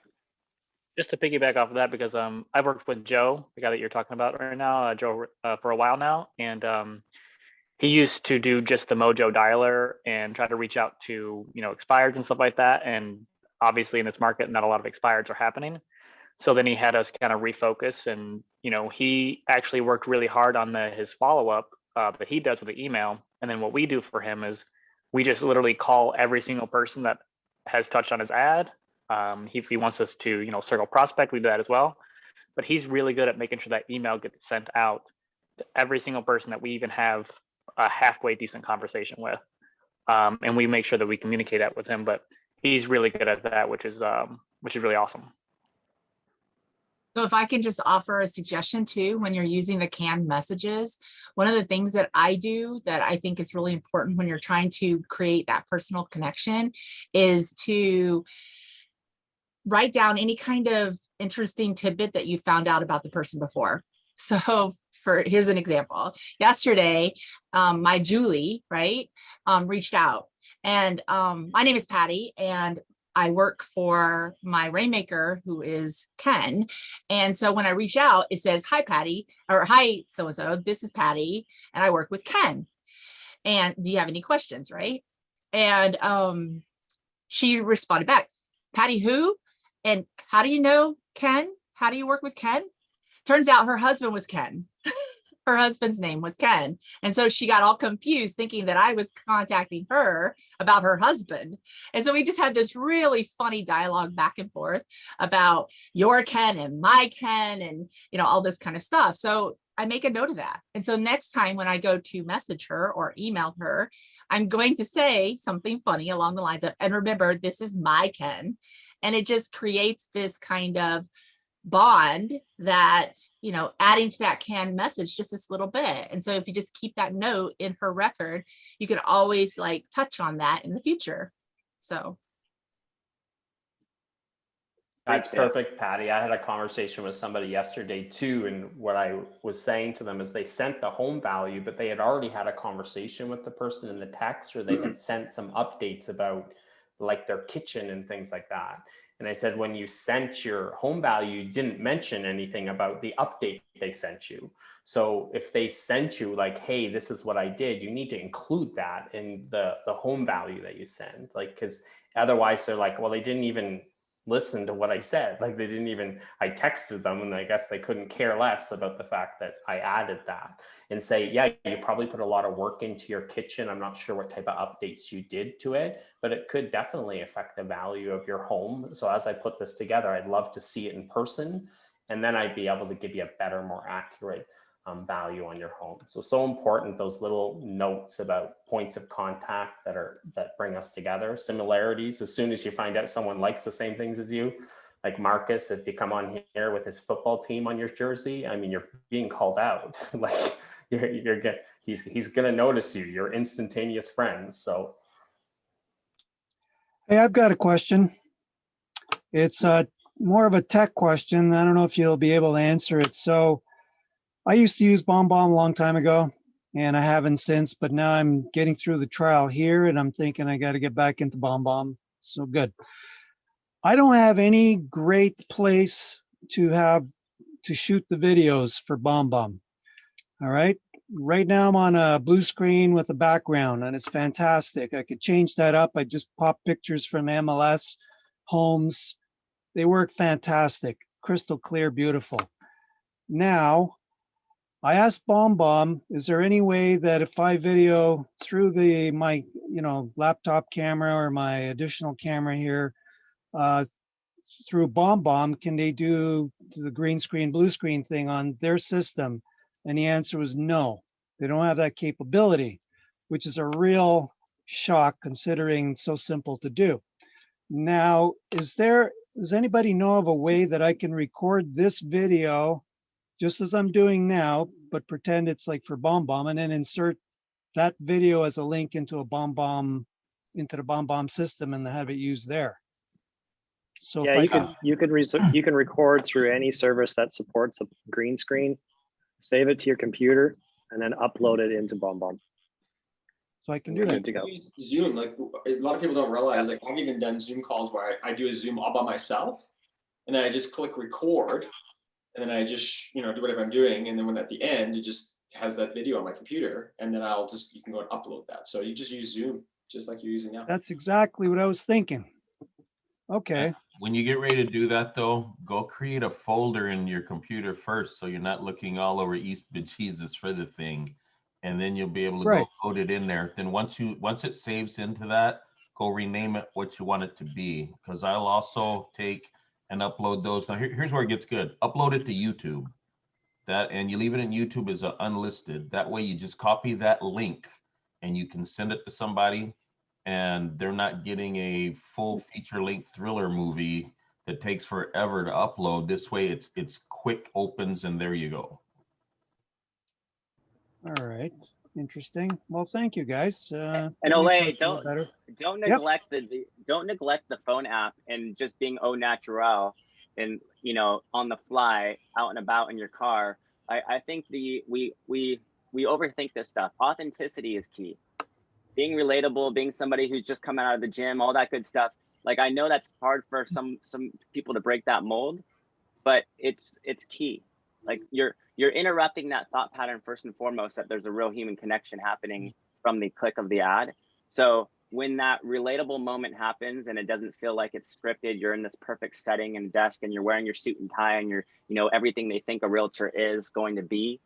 Just to piggyback off of that, because I've worked with Joe, the guy that you're talking about right now, Joe, for a while now, and he used to do just the Mojo dialer and try to reach out to expireds and stuff like that. And obviously in this market, not a lot of expireds are happening. So then he had us kind of refocus, and he actually worked really hard on his follow-up that he does with the email. And then what we do for him is we just literally call every single person that has touched on his ad. If he wants us to circle prospect, we do that as well. But he's really good at making sure that email gets sent out to every single person that we even have a halfway decent conversation with, and we make sure that we communicate that with him. But he's really good at that, which is really awesome. So if I can just offer a suggestion too, when you're using the canned messages, one of the things that I do that I think is really important when you're trying to create that personal connection is to write down any kind of interesting tidbit that you found out about the person before. So here's an example. Yesterday, my Julie, right, reached out, and my name is Patty, and I work for my rainmaker, who is Ken. And so when I reach out, it says, hi, Patty, or hi, so-and-so, this is Patty, and I work with Ken. And do you have any questions, right? And she responded back, Patty who? And how do you know Ken? How do you work with Ken? Turns out her husband was Ken. Her husband's name was Ken. And so she got all confused thinking that I was contacting her about her husband. And so we just had this really funny dialogue back and forth about your Ken and my Ken and, you know, all this kind of stuff. So I make a note of that. And so next time when I go to message her or email her, I'm going to say something funny along the lines of, and remember, this is my Ken. And it just creates this kind of bond that, you know, adding to that canned message just this little bit. And so if you just keep that note in her record, you can always like touch on that in the future. So that's perfect, Patty. I had a conversation with somebody yesterday too, and what I was saying to them is they sent the home value, but they had already had a conversation with the person in the text, or they had sent some updates about like their kitchen and things like that. And I said, when you sent your home value, you didn't mention anything about the update they sent you. So if they sent you like, hey, this is what I did, you need to include that in the home value that you send. Like, because otherwise they're like, well, they didn't even listen to what I said. Like they didn't even, I texted them and I guess they couldn't care less about the fact that I added that, and say, yeah, you probably put a lot of work into your kitchen. I'm not sure what type of updates you did to it, but it could definitely affect the value of your home. So as I put this together, I'd love to see it in person, and then I'd be able to give you a better, more accurate value on your home. So important, those little notes about points of contact that bring us together, similarities. As soon as you find out someone likes the same things as you, like Marcus, if you come on here with his football team on your jersey, I mean, you're being called out. Like he's gonna notice you. You're instantaneous friends. So hey, I've got a question. It's more of a tech question. I don't know if you'll be able to answer it. So I used to use BombBomb a long time ago, and I haven't since, but now I'm getting through the trial here, and I'm thinking I got to get back into BombBomb. So good. I don't have any great place to shoot the videos for BombBomb. All right. Right now I'm on a blue screen with a background, and it's fantastic. I could change that up. I just pop pictures from MLS, homes. They work fantastic, crystal clear, beautiful. Now, I asked BombBomb, is there any way that if I video through my laptop camera or my additional camera here through BombBomb, can they do the green screen, blue screen thing on their system? And the answer was no, they don't have that capability, which is a real shock considering it's so simple to do. Now, does anybody know of a way that I can record this video just as I'm doing now, but pretend it's like for BombBomb, and then insert that video as a link into the BombBomb system and have it used there? So yeah, you can record through any service that supports a green screen, save it to your computer, and then upload it into BombBomb. So I can do that. Zoom, like a lot of people don't realize, like I've even done Zoom calls where I do a Zoom all by myself, and then I just click record, and then I just, do whatever I'm doing. And then when at the end, it just has that video on my computer, and then you can go and upload that. So you just use Zoom, just like you're using now. That's exactly what I was thinking. Okay. When you get ready to do that though, go create a folder in your computer first, so you're not looking all over East Bejesus for the thing. And then you'll be able to go code it in there. Then once it saves into that, go rename it what you want it to be. Because I'll also take and upload those. Now here's where it gets good. Upload it to YouTube. And you leave it in YouTube as unlisted. That way you just copy that link and you can send it to somebody, and they're not getting a full feature-length thriller movie that takes forever to upload. This way it's quick opens, and there you go. All right. Interesting. Well, thank you guys. And That makes Ole, life a little better. don't Yep. neglect don't neglect the phone app and just being au naturel and on the fly out and about in your car. I think we overthink this stuff. Authenticity is key. Being relatable, being somebody who's just coming out of the gym, all that good stuff. Like, I know that's hard for some people to break that mold, but it's key. Like, you're interrupting that thought pattern first and foremost, that there's a real human connection happening from the click of the ad. So when that relatable moment happens and it doesn't feel like it's scripted, you're in this perfect setting and desk and you're wearing your suit and tie and you're everything they think a realtor is going to be.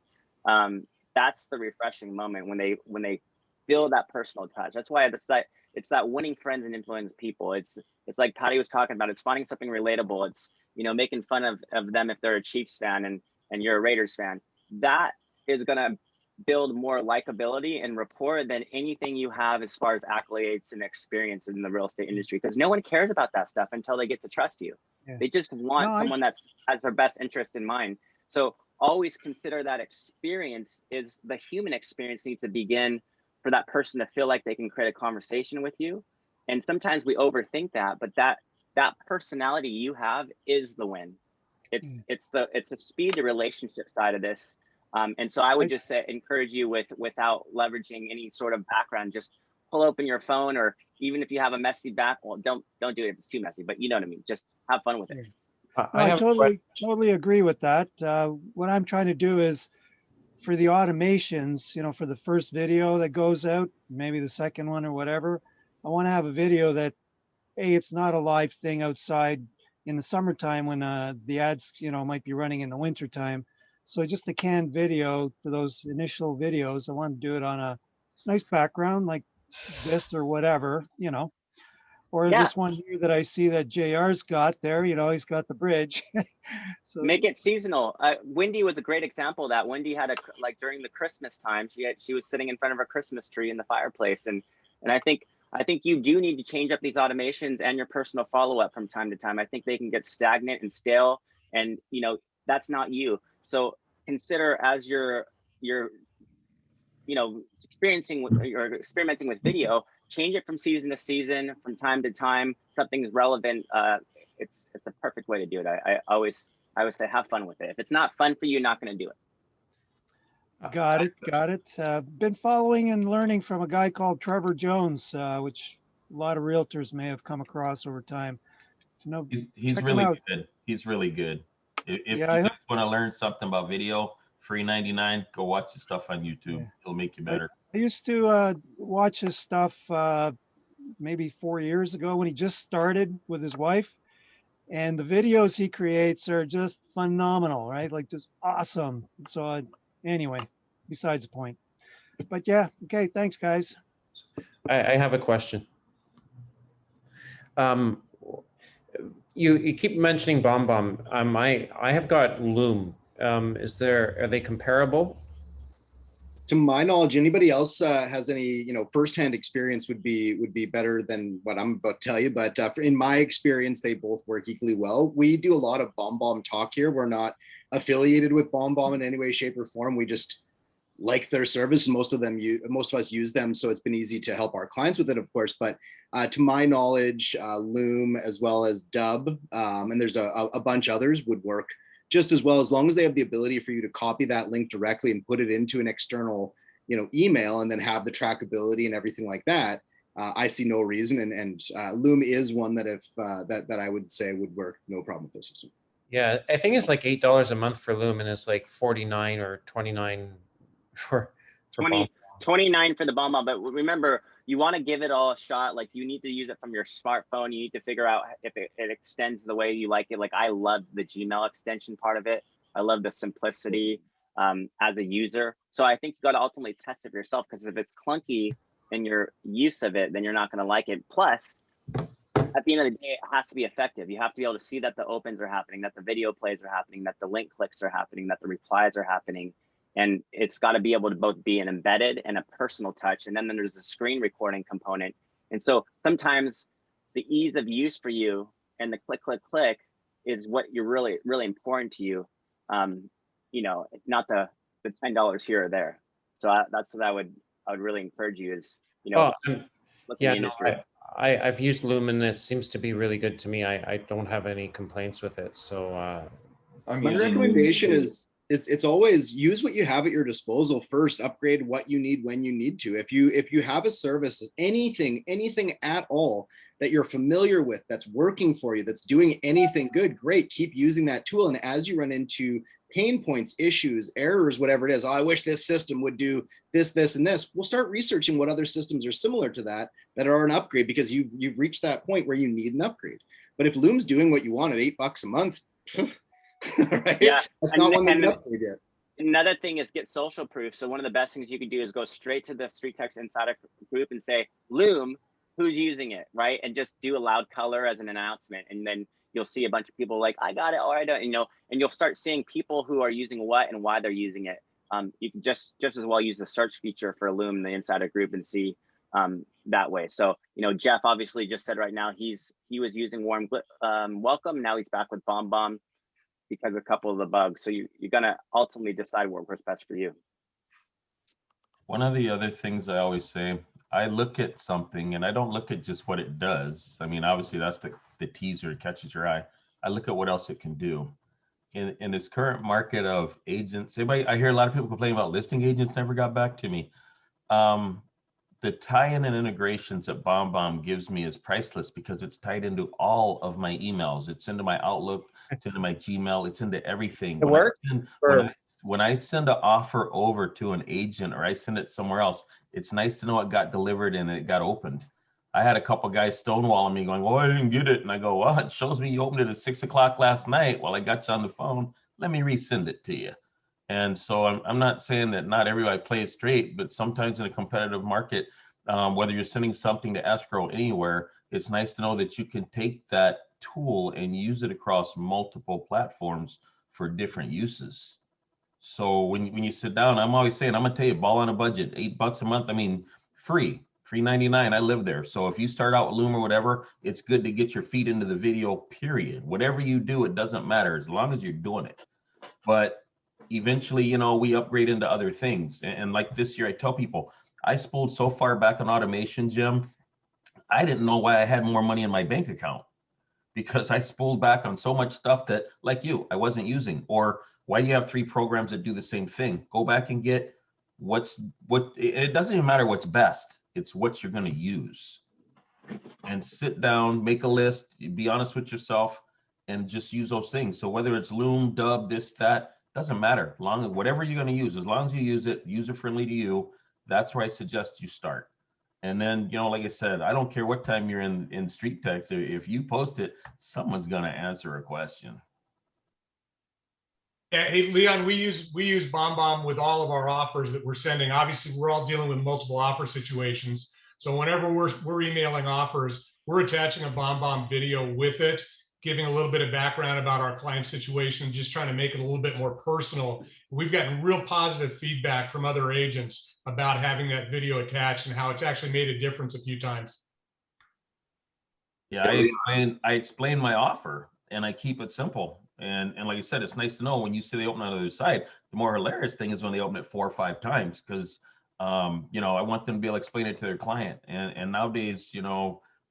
That's the refreshing moment when they feel that personal touch. That's why it's that winning friends and influence people. It's like Patty was talking about. It's finding something relatable. It's making fun of them if they're a Chiefs fan and you're a Raiders fan. That is gonna build more likability and rapport than anything you have as far as accolades and experience in the real estate industry, because no one cares about that stuff until they get to trust you. Yeah. They just want someone that has their best interest in mind. So always consider that experience is the human experience needs to begin for that person to feel like they can create a conversation with you. And sometimes we overthink that, but that personality you have is the win. It's the speed to relationship side of this. And so I would just encourage you without leveraging any sort of background, just pull open your phone, or even if you have a messy back, well, don't do it if it's too messy, but you know what I mean? Just have fun with it. I totally agree with that. What I'm trying to do is for the automations, for the first video that goes out, maybe the second one or whatever, I want to have a video that, hey, it's not a live thing outside in the summertime when the ads, might be running in the wintertime. So just a canned video for those initial videos. I want to do it on a nice background like this or whatever, or Yeah. this one here that I see that JR's got there, he's got the bridge. So make it seasonal. Wendy was a great example of that. Wendy had during the Christmas time, she was sitting in front of her Christmas tree in the fireplace. And I think you do need to change up these automations and your personal follow-up from time to time. I think they can get stagnant and stale, and that's not you. So consider as you're experimenting with video, change it from season to season, from time to time. Something's relevant. It's a perfect way to do it. I always say have fun with it. If it's not fun for you, you're not going to do it. Got it. Been following and learning from a guy called Trevor Jones, which a lot of realtors may have come across over time. He's really good. He's really good. If you just want to learn something about video, free 99, go watch the stuff on YouTube. Yeah. It'll make you better. I used to watch his stuff maybe 4 years ago when he just started with his wife. And the videos he creates are just phenomenal, right? Like just awesome. So anyway, besides the point. But yeah, okay, thanks guys. I have a question. You keep mentioning BombBomb. I have got Loom. Are they comparable? To my knowledge, anybody else has any firsthand experience would be better than what I'm about to tell you. But in my experience, they both work equally well. We do a lot of BombBomb talk here. We're not affiliated with BombBomb in any way, shape, or form. We just like their service, and most of us use them, so it's been easy to help our clients with it, of course. But to my knowledge, Loom as well as Dub, and there's a bunch others would work just as well, as long as they have the ability for you to copy that link directly and put it into an external, email, and then have the trackability and everything like that. I see no reason, and Loom is one that that I would say would work no problem with the system. Yeah, I think it's like $8 a month for Loom, and it's like $49 or $29 for 29 for the BombBomb. But remember, you want to give it all a shot. Like, you need to use it from your smartphone. You need to figure out if it extends the way you like it. Like, I love the Gmail extension part of it. I love the simplicity as a user. So I think you got to ultimately test it for yourself, because if it's clunky in your use of it, then you're not going to like it. Plus, at the end of the day, it has to be effective. You have to be able to see that the opens are happening, that the video plays are happening, that the link clicks are happening, that the replies are happening. And it's got to be able to both be an embedded and a personal touch. And then there's the screen recording component. And so sometimes the ease of use for you and the click, click, click is what you're really, really important to you. Not the $10 here or there. So that's what I would really encourage you is, Well, look yeah, in the no, industry. I've used Loom and it seems to be really good to me. I don't have any complaints with it. So My recommendation is it's always use what you have at your disposal first. Upgrade what you need when you need to. If you have a service, anything at all that you're familiar with, that's working for you, that's doing anything good, great. Keep using that tool. And as you run into pain points, issues, errors, whatever it is, oh, I wish this system would do this, this, and this. We'll start researching what other systems are similar to that are an upgrade, because you've reached that point where you need an upgrade. But if Loom's doing what you want at $8 a month, right? Yeah, That's not one that you can upgrade yet. Another thing is get social proof. So one of the best things you can do is go straight to the StreetText Insider group and say, Loom, who's using it, right? And just do a loud color as an announcement. And then you'll see a bunch of people like, I got it, or I don't, and you'll start seeing people who are using what and why they're using it. You can just as well use the search feature for Loom in the Insider group and see that way. So, Jeff obviously just said right now he was using Warm Welcome. Now he's back with BombBomb because of a couple of the bugs. So you're gonna ultimately decide what works best for you. One of the other things I always say, I look at something and I don't look at just what it does. I mean, obviously that's the teaser, it catches your eye. I look at what else it can do. In this current market of agents, I hear a lot of people complain about listing agents never got back to me. The tie-in and integrations that BombBomb gives me is priceless because it's tied into all of my emails. It's into my Outlook, it's into my Gmail, it's into everything. When I send an offer over to an agent or I send it somewhere else, it's nice to know it got delivered and it got opened. I had a couple guys stonewalling me going, well, I didn't get it. And I go, well, it shows me you opened it at 6 o'clock last night while I got you on the phone. Let me resend it to you. And so I'm not saying that not everybody plays straight, but sometimes in a competitive market, whether you're sending something to escrow anywhere, it's nice to know that you can take that tool and use it across multiple platforms for different uses. So when you sit down, I'm always saying, I'm gonna tell you, ball on a budget, $8 a month. I mean, free 99. I live there. So if you start out with Loom or whatever, it's good to get your feet into the video, period. Whatever you do, it doesn't matter as long as you're doing it. But eventually, we upgrade into other things. And like this year, I tell people, I spooled so far back on automation, Jim, I didn't know why I had more money in my bank account because I spooled back on so much stuff that, like you, I wasn't using. Or why do you have 3 programs that do the same thing? Go back and get what it doesn't even matter what's best. It's what you're going to use. And sit down, make a list, be honest with yourself, and just use those things. So whether it's Loom, Dub, this, that, doesn't matter. Whatever you're going to use, as long as you use it, user friendly to you, that's where I suggest you start. And then, like I said, I don't care what time you're in StreetText. If you post it, someone's going to answer a question. Yeah, hey, Leon, we use BombBomb with all of our offers that we're sending. Obviously, we're all dealing with multiple offer situations. So whenever we're emailing offers, we're attaching a BombBomb video with it, giving a little bit of background about our client situation, just trying to make it a little bit more personal. We've gotten real positive feedback from other agents about having that video attached and how it's actually made a difference a few times. Yeah, I explain my offer and I keep it simple. And like I said, it's nice to know when you see they open on the other side. The more hilarious thing is when they open it 4 or 5 times because, I want them to be able to explain it to their client. And nowadays,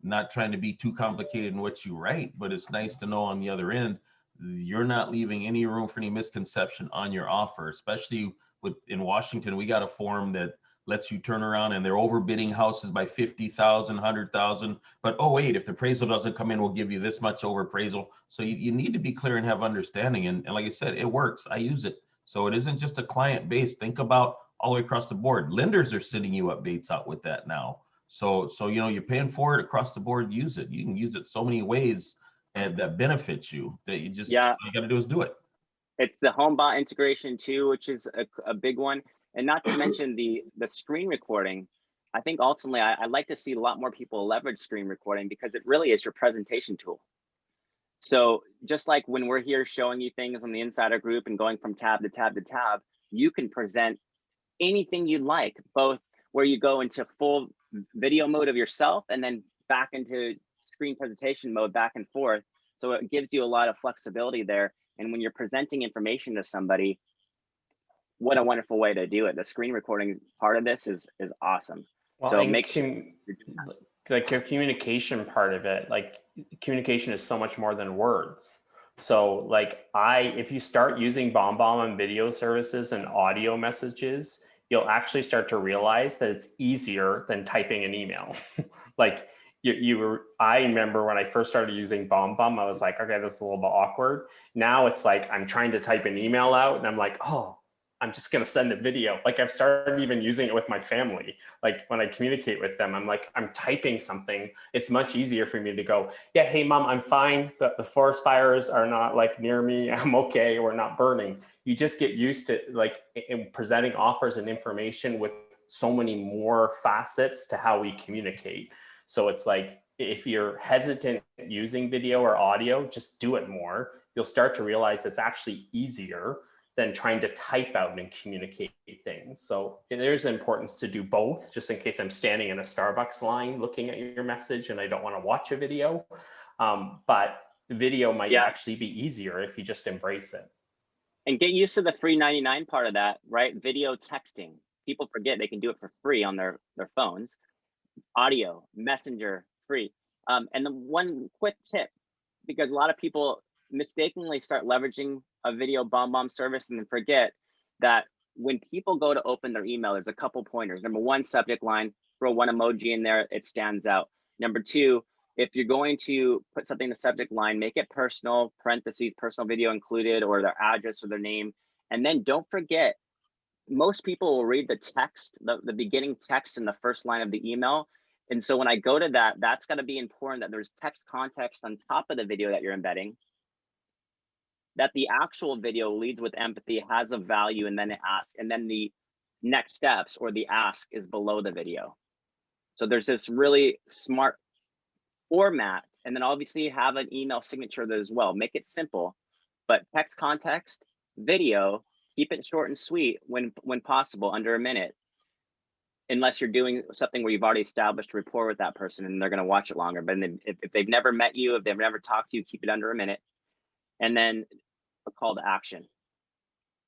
not trying to be too complicated in what you write, but it's nice to know on the other end, you're not leaving any room for any misconception on your offer, especially in Washington, we got a form that lets you turn around and they're overbidding houses by 50,000, 100,000. But, oh, wait, if the appraisal doesn't come in, we'll give you this much over appraisal. So you need to be clear and have understanding. And like I said, it works. I use it. So it isn't just a client base. Think about all the way across the board. Lenders are sending you updates out with that now. So you're paying for it across the board, use it. You can use it so many ways and that benefits you that all you got to do is do it. It's the HomeBot integration too, which is a big one. And not to mention the screen recording. I think ultimately I'd like to see a lot more people leverage screen recording because it really is your presentation tool. So just like when we're here showing you things on the Insider group and going from tab to tab to tab, you can present anything you'd like, both where you go into full video mode of yourself and then back into screen presentation mode back and forth. So it gives you a lot of flexibility there. And when you're presenting information to somebody, what a wonderful way to do it. The screen recording part of this is awesome. Well, So and make sure like your communication part of it, like communication is so much more than words. So like if you start using BombBomb on video services and audio messages, you'll actually start to realize that it's easier than typing an email. Like I remember when I first started using BombBomb, I was like, okay, this is a little bit awkward. Now it's like, I'm trying to type an email out and I'm like, oh, I'm just going to send a video. Like I've started even using it with my family. Like when I communicate with them, I'm like, I'm typing something. It's much easier for me to go, yeah, hey mom, I'm fine. The forest fires are not like near me. I'm okay. We're not burning. You just get used to like in presenting offers and information with so many more facets to how we communicate. So it's like, if you're hesitant using video or audio, just do it more. You'll start to realize it's actually easier than trying to type out and communicate things. So there's importance to do both, just in case I'm standing in a Starbucks line looking at your message and I don't want to watch a video. But video might actually be easier if you just embrace it. And get used to the free 99 part of that, right? Video texting. People forget they can do it for free on their phones. Audio, messenger, free. And the one quick tip, because a lot of people mistakenly start leveraging a video BombBomb service and then forget that when people go to open their email, there's a couple pointers. Number one, subject line, throw one emoji in there, it stands out. Number two, if you're going to put something in the subject line, make it personal, parentheses, personal video included, or their address or their name. And then don't forget, most people will read the text, the beginning text in the first line of the email. And so when I go to that, that's got to be important that there's text context on top of the video that you're embedding, that the actual video leads with empathy, has a value, and then it asks, and then the next steps or the ask is below the video. So there's this really smart format, and then obviously have an email signature there as well. Make it simple, but text context, video, keep it short and sweet when possible, under a minute, unless you're doing something where you've already established rapport with that person and they're going to watch it longer. But then if they've never met you, if they've never talked to you, keep it under a minute. And then a call to action.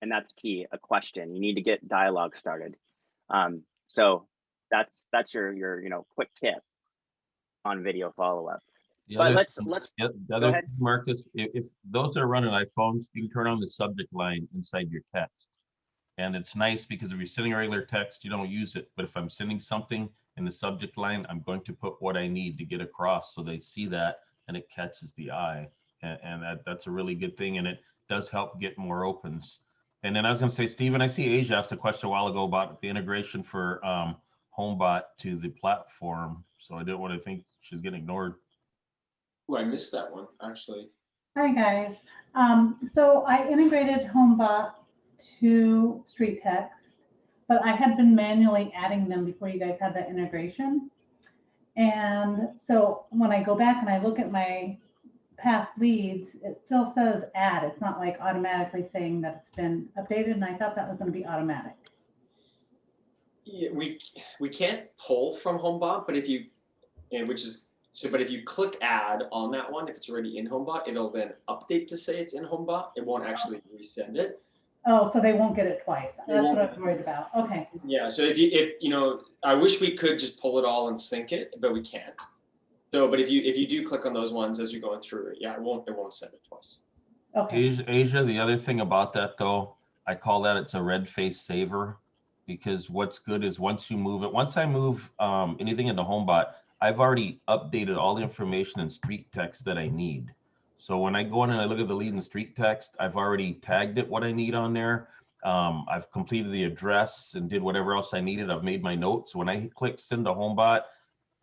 And that's key, a question. You need to get dialogue started. So that's your quick tip on video follow-up. But let's the other thing, Marcus, if those are running iPhones, you can turn on the subject line inside your text. And it's nice because if you're sending a regular text, you don't use it. But if I'm sending something in the subject line, I'm going to put what I need to get across so they see that and it catches the eye. And that's a really good thing. And it does help get more opens. And then I was going to say, Stephen, I see Asia asked a question a while ago about the integration for HomeBot to the platform. So I didn't want to think she's getting ignored. Oh, I missed that one, actually. Hi, guys. So I integrated HomeBot to StreetText, but I had been manually adding them before you guys had that integration. And so when I go back and I look at my past leads, it still says add. It's not like automatically saying that it's been updated, and I thought that was going to be automatic. Yeah, we can't pull from HomeBot, but if you click add on that one, if it's already in HomeBot, it'll then update to say it's in HomeBot. It won't actually resend it. Oh, so they won't get it twice. That's what I'm worried about. Okay. Yeah. So if I wish we could just pull it all and sync it, but we can't. So, but if you do click on those ones as you're going through, yeah, it won't send it twice. Okay. Asia, the other thing about that though, I call that it's a red face saver, because what's good is once I move anything into HomeBot, I've already updated all the information in StreetText that I need. So when I go in and I look at the lead in StreetText, I've already tagged it what I need on there. I've completed the address and did whatever else I needed. I've made my notes. When I click send to HomeBot,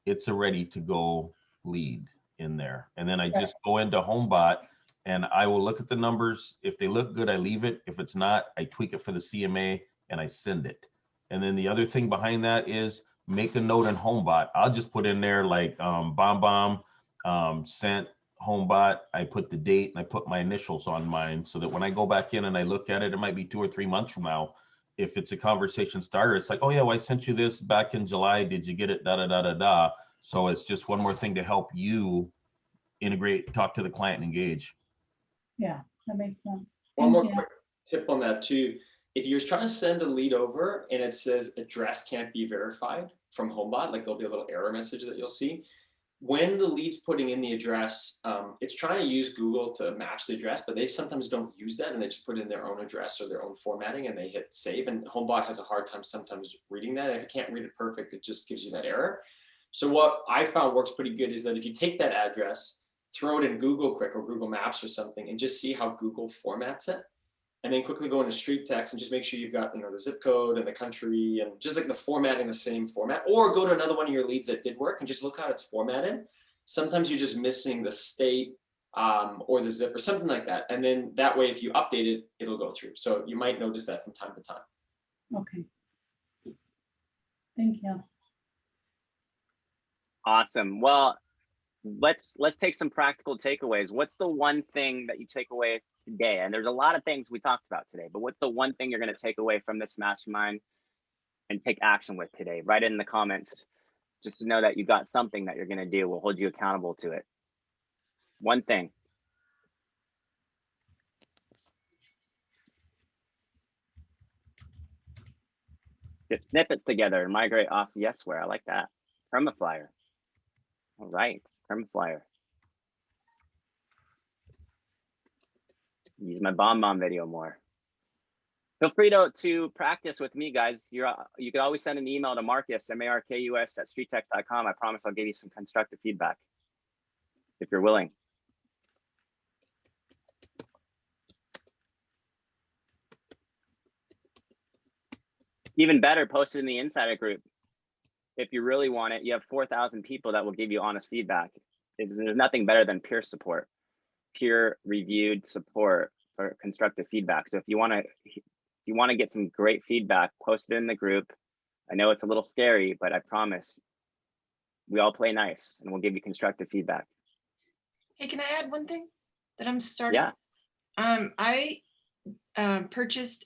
it's a ready to go lead in there. And then I just go into HomeBot and I will look at the numbers. If they look good, I leave it. If it's not, I tweak it for the CMA and I send it. And then the other thing behind that is make a note in HomeBot. I'll just put in there like BombBomb sent HomeBot. I put the date and I put my initials on mine so that when I go back in and I look at it, it might be 2 or 3 months from now. If it's a conversation starter, it's like, oh yeah, well, I sent you this back in July. Did you get it? Da da da da da. So it's just one more thing to help you integrate, talk to the client, and engage. Yeah, that makes sense. One more quick tip on that too. if you're trying to send a lead over and it says address can't be verified from HomeBot, like there'll be a little error message that you'll see. When the lead's putting in the address, it's trying to use Google to match the address, but they sometimes don't use that and they just put in their own address or their own formatting and they hit save. And HomeBot has a hard time sometimes reading that. If it can't read it perfect, it just gives you that error. So what I found works pretty good is that if you take that address, throw it in Google Quick or Google Maps or something, and just see how Google formats it. And then quickly go into StreetText and just make sure you've got, the zip code and the country and just like the formatting the same format, or go to another one of your leads that did work and just look how it's formatted. Sometimes you're just missing the state or the zip or something like that. And then that way, if you update it, it'll go through. So you might notice that from time to time. Okay. Thank you. Awesome. Well, let's take some practical takeaways. What's the one thing that you take away today? And there's a lot of things we talked about today, but what's the one thing you're going to take away from this mastermind and take action with today? Write it in the comments just to know that you got something that you're going to do. We'll hold you accountable to it. One thing. Get snippets together and migrate off Yesware. I like that. Permaflyer. All right, Permaflyer. Use my BombBomb video more. Feel free to practice with me, guys. You can always send an email to Marcus, Markus at StreetText.com. I promise I'll give you some constructive feedback if you're willing. Even better, post it in the insider group. If you really want it, you have 4,000 people that will give you honest feedback. There's nothing better than peer support, peer reviewed support for constructive feedback. So if you want to get some great feedback, post it in the group. I know it's a little scary, but I promise we all play nice and we'll give you constructive feedback. Hey, can I add one thing that I'm starting? Yeah. I purchased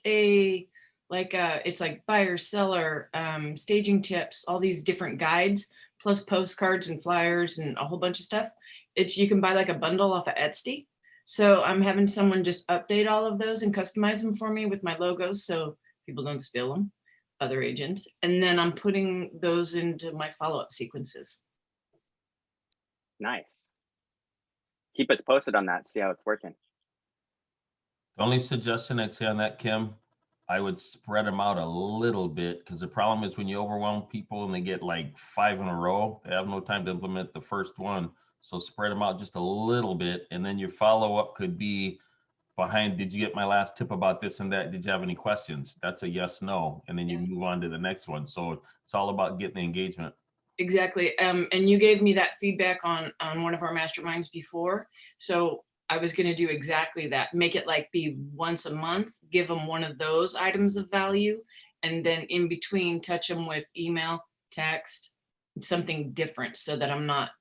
it's like buyer, seller, staging tips, all these different guides, plus postcards and flyers and a whole bunch of stuff. You can buy like a bundle off of Etsy. So I'm having someone just update all of those and customize them for me with my logos so people don't steal them, other agents. And then I'm putting those into my follow-up sequences. Nice. Keep us posted on that, see how it's working. The only suggestion I'd say on that, Kim, I would spread them out a little bit, because the problem is when you overwhelm people and they get like 5 in a row, they have no time to implement the first one. So spread them out just a little bit, and then your follow-up could be behind, did you get my last tip about this and that? Did you have any questions? That's a yes, no, and then you move on to the next one. So it's all about getting the engagement. Exactly. And you gave me that feedback on one of our masterminds before. So I was going to do exactly that. Make it like be once a month, give them one of those items of value, and then in between touch them with email, text, something different so that I'm not,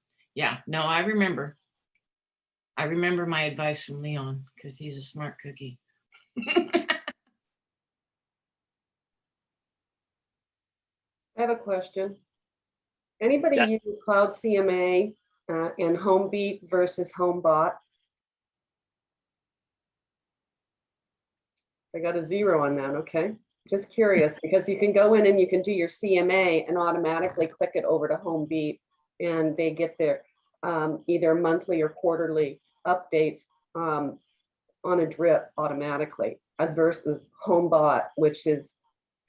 no, I remember my advice from Leon because he's a smart cookie. I have a question. Anybody use Cloud CMA and HomeBeat versus HomeBot? I got a 0 on that, okay. Just curious, because you can go in and you can do your CMA and automatically click it over to HomeBeat, and they get their either monthly or quarterly updates on a drip automatically, as versus HomeBot, which is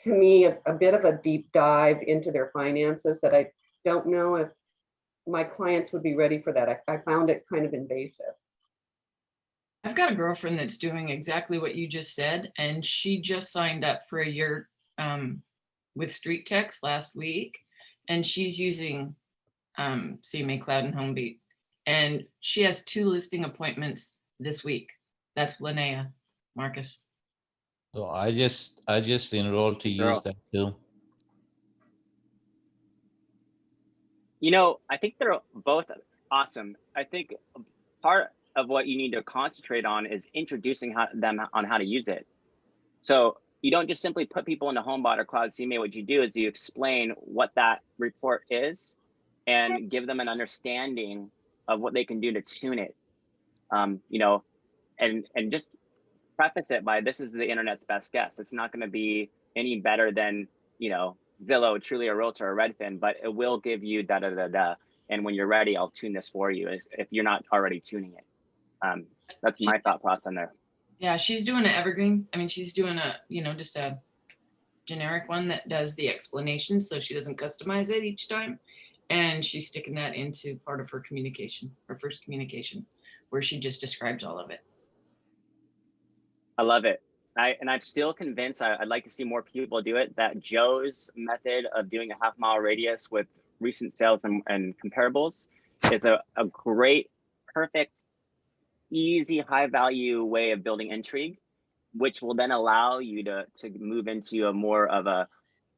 to me a bit of a deep dive into their finances that I don't know if my clients would be ready for that. I found it kind of invasive. I've got a girlfriend that's doing exactly what you just said, and she just signed up for a year with StreetText last week, and she's using CMA Cloud and HomeBeat, and she has 2 listing appointments this week. That's Linnea, Marcus. So I just enrolled to use that too. I think they're both awesome. I think part of what you need to concentrate on is introducing them on how to use it. So you don't just simply put people into HomeBot or Cloud CMA. What you do is you explain what that report is and give them an understanding of what they can do to tune it. And just preface it by, this is the internet's best guess. It's not going to be any better than, you know, Zillow, Trulia, Realtor, or Redfin, but it will give you da da da da. And when you're ready, I'll tune this for you if you're not already tuning it. That's my thought process on there. Yeah, she's doing an evergreen. I mean, she's doing a, you know, just a generic one that does the explanation, so she doesn't customize it each time. And she's sticking that into part of her communication, her first communication, where she just describes all of it. I love it. I'm still convinced, I'd like to see more people do it, that Joe's method of doing a half-mile radius with recent sales and comparables is a great, perfect, easy, high-value way of building intrigue, which will then allow you to move into a more of a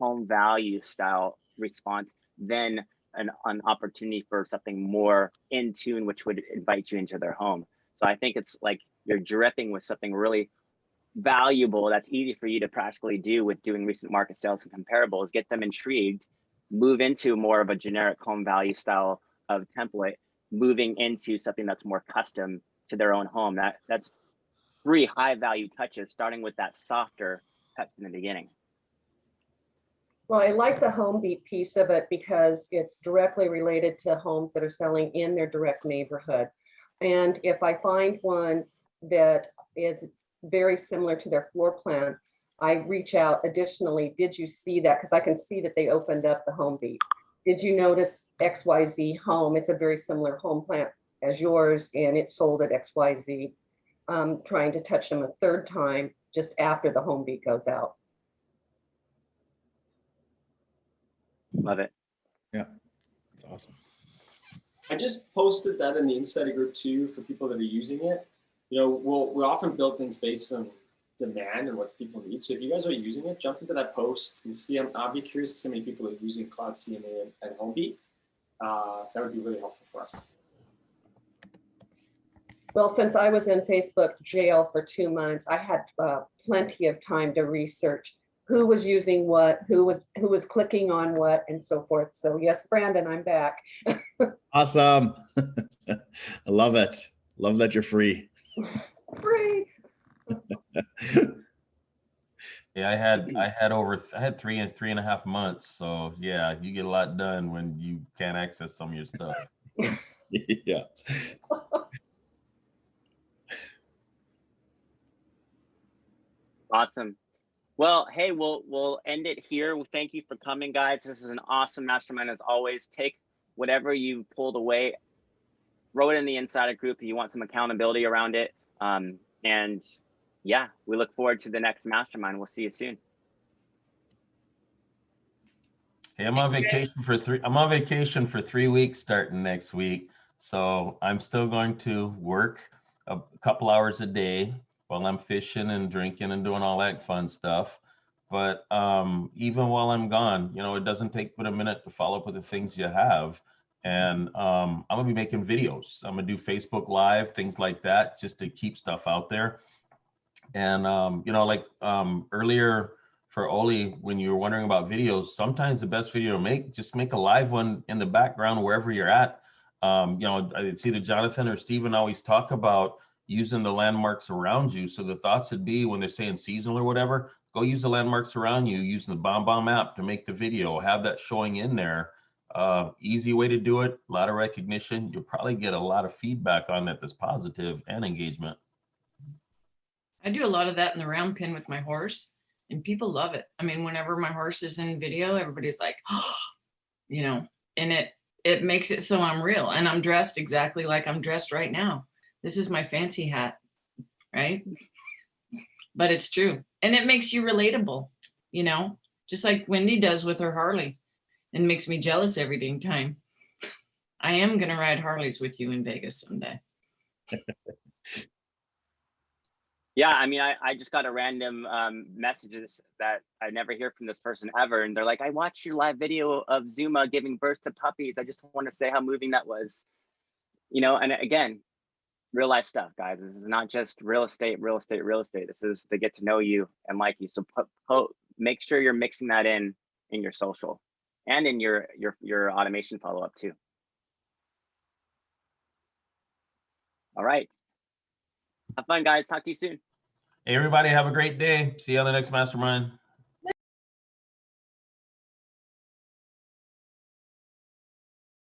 home value style response than an opportunity for something more in tune, which would invite you into their home. So I think it's like you're dripping with something really valuable that's easy for you to practically do with doing recent market sales and comparables, get them intrigued, move into more of a generic home value style of template, moving into something that's more custom to their own home. That's 3 high value touches, starting with that softer touch in the beginning. Well, I like the home beat piece of it because it's directly related to homes that are selling in their direct neighborhood. And if I find one that is very similar to their floor plan, I reach out additionally, did you see that? Because I can see that they opened up the home beat. Did you notice XYZ home? It's a very similar home plan as yours, and it sold at XYZ. Trying to touch them a third time just after the home beat goes out. Love it. Yeah, it's awesome. I just posted that in the insider group too for people that are using it. You know, we often build things based on demand and what people need. So if you guys are using it, jump into that post and see. I'll be curious to see how many people are using Cloud CMA and HomeBeat. That would be really helpful for us. Well, since I was in Facebook jail for 2 months, I had plenty of time to research who was using what, who was clicking on what, and so forth. So yes, Brandon, I'm back. Awesome. I love it. Love that you're free. Free. Yeah, I had 3.5 months. So yeah, you get a lot done when you can't access some of your stuff. Yeah. Awesome. Well, hey, we'll end it here. Well, thank you for coming, guys. This is an awesome mastermind as always. Take whatever you pulled away, throw it in the insider group if you want some accountability around it. And yeah, we look forward to the next mastermind. We'll see you soon. Hey, I'm on vacation for 3 weeks starting next week. So I'm still going to work a couple hours a day while I'm fishing and drinking and doing all that fun stuff. But even while I'm gone, you know, it doesn't take but a minute to follow up with the things you have. And I'm gonna be making videos. I'm gonna do Facebook Live, things like that, just to keep stuff out there. And you know, like earlier for Oli, when you were wondering about videos, sometimes the best video to make, just make a live one in the background wherever you're at. You know, it's either Jonathan or Steven always talk about using the landmarks around you. So the thoughts would be when they're saying seasonal or whatever, go use the landmarks around you using the BombBomb app to make the video, have that showing in there. Easy way to do it, a lot of recognition. You'll probably get a lot of feedback on that that's positive and engagement. I do a lot of that in the round pen with my horse, and people love it. I mean, whenever my horse is in video, everybody's like, oh, you know, and it makes it so I'm real, and I'm dressed exactly like I'm dressed right now. This is my fancy hat, right? But it's true. And it makes you relatable, you know, just like Wendy does with her Harley, and makes me jealous every dang time. I am going to ride Harleys with you in Vegas someday. Yeah, I mean, I just got a random messages that I never hear from this person ever. And they're like, I watched your live video of Zuma giving birth to puppies. I just want to say how moving that was. You know, and again, real life stuff, guys. This is not just real estate. This is to get to know you and like you. So make sure you're mixing that in your social and in your automation follow-up too. All right. Have fun, guys. Talk to you soon. Hey, everybody, have a great day. See you on the next mastermind.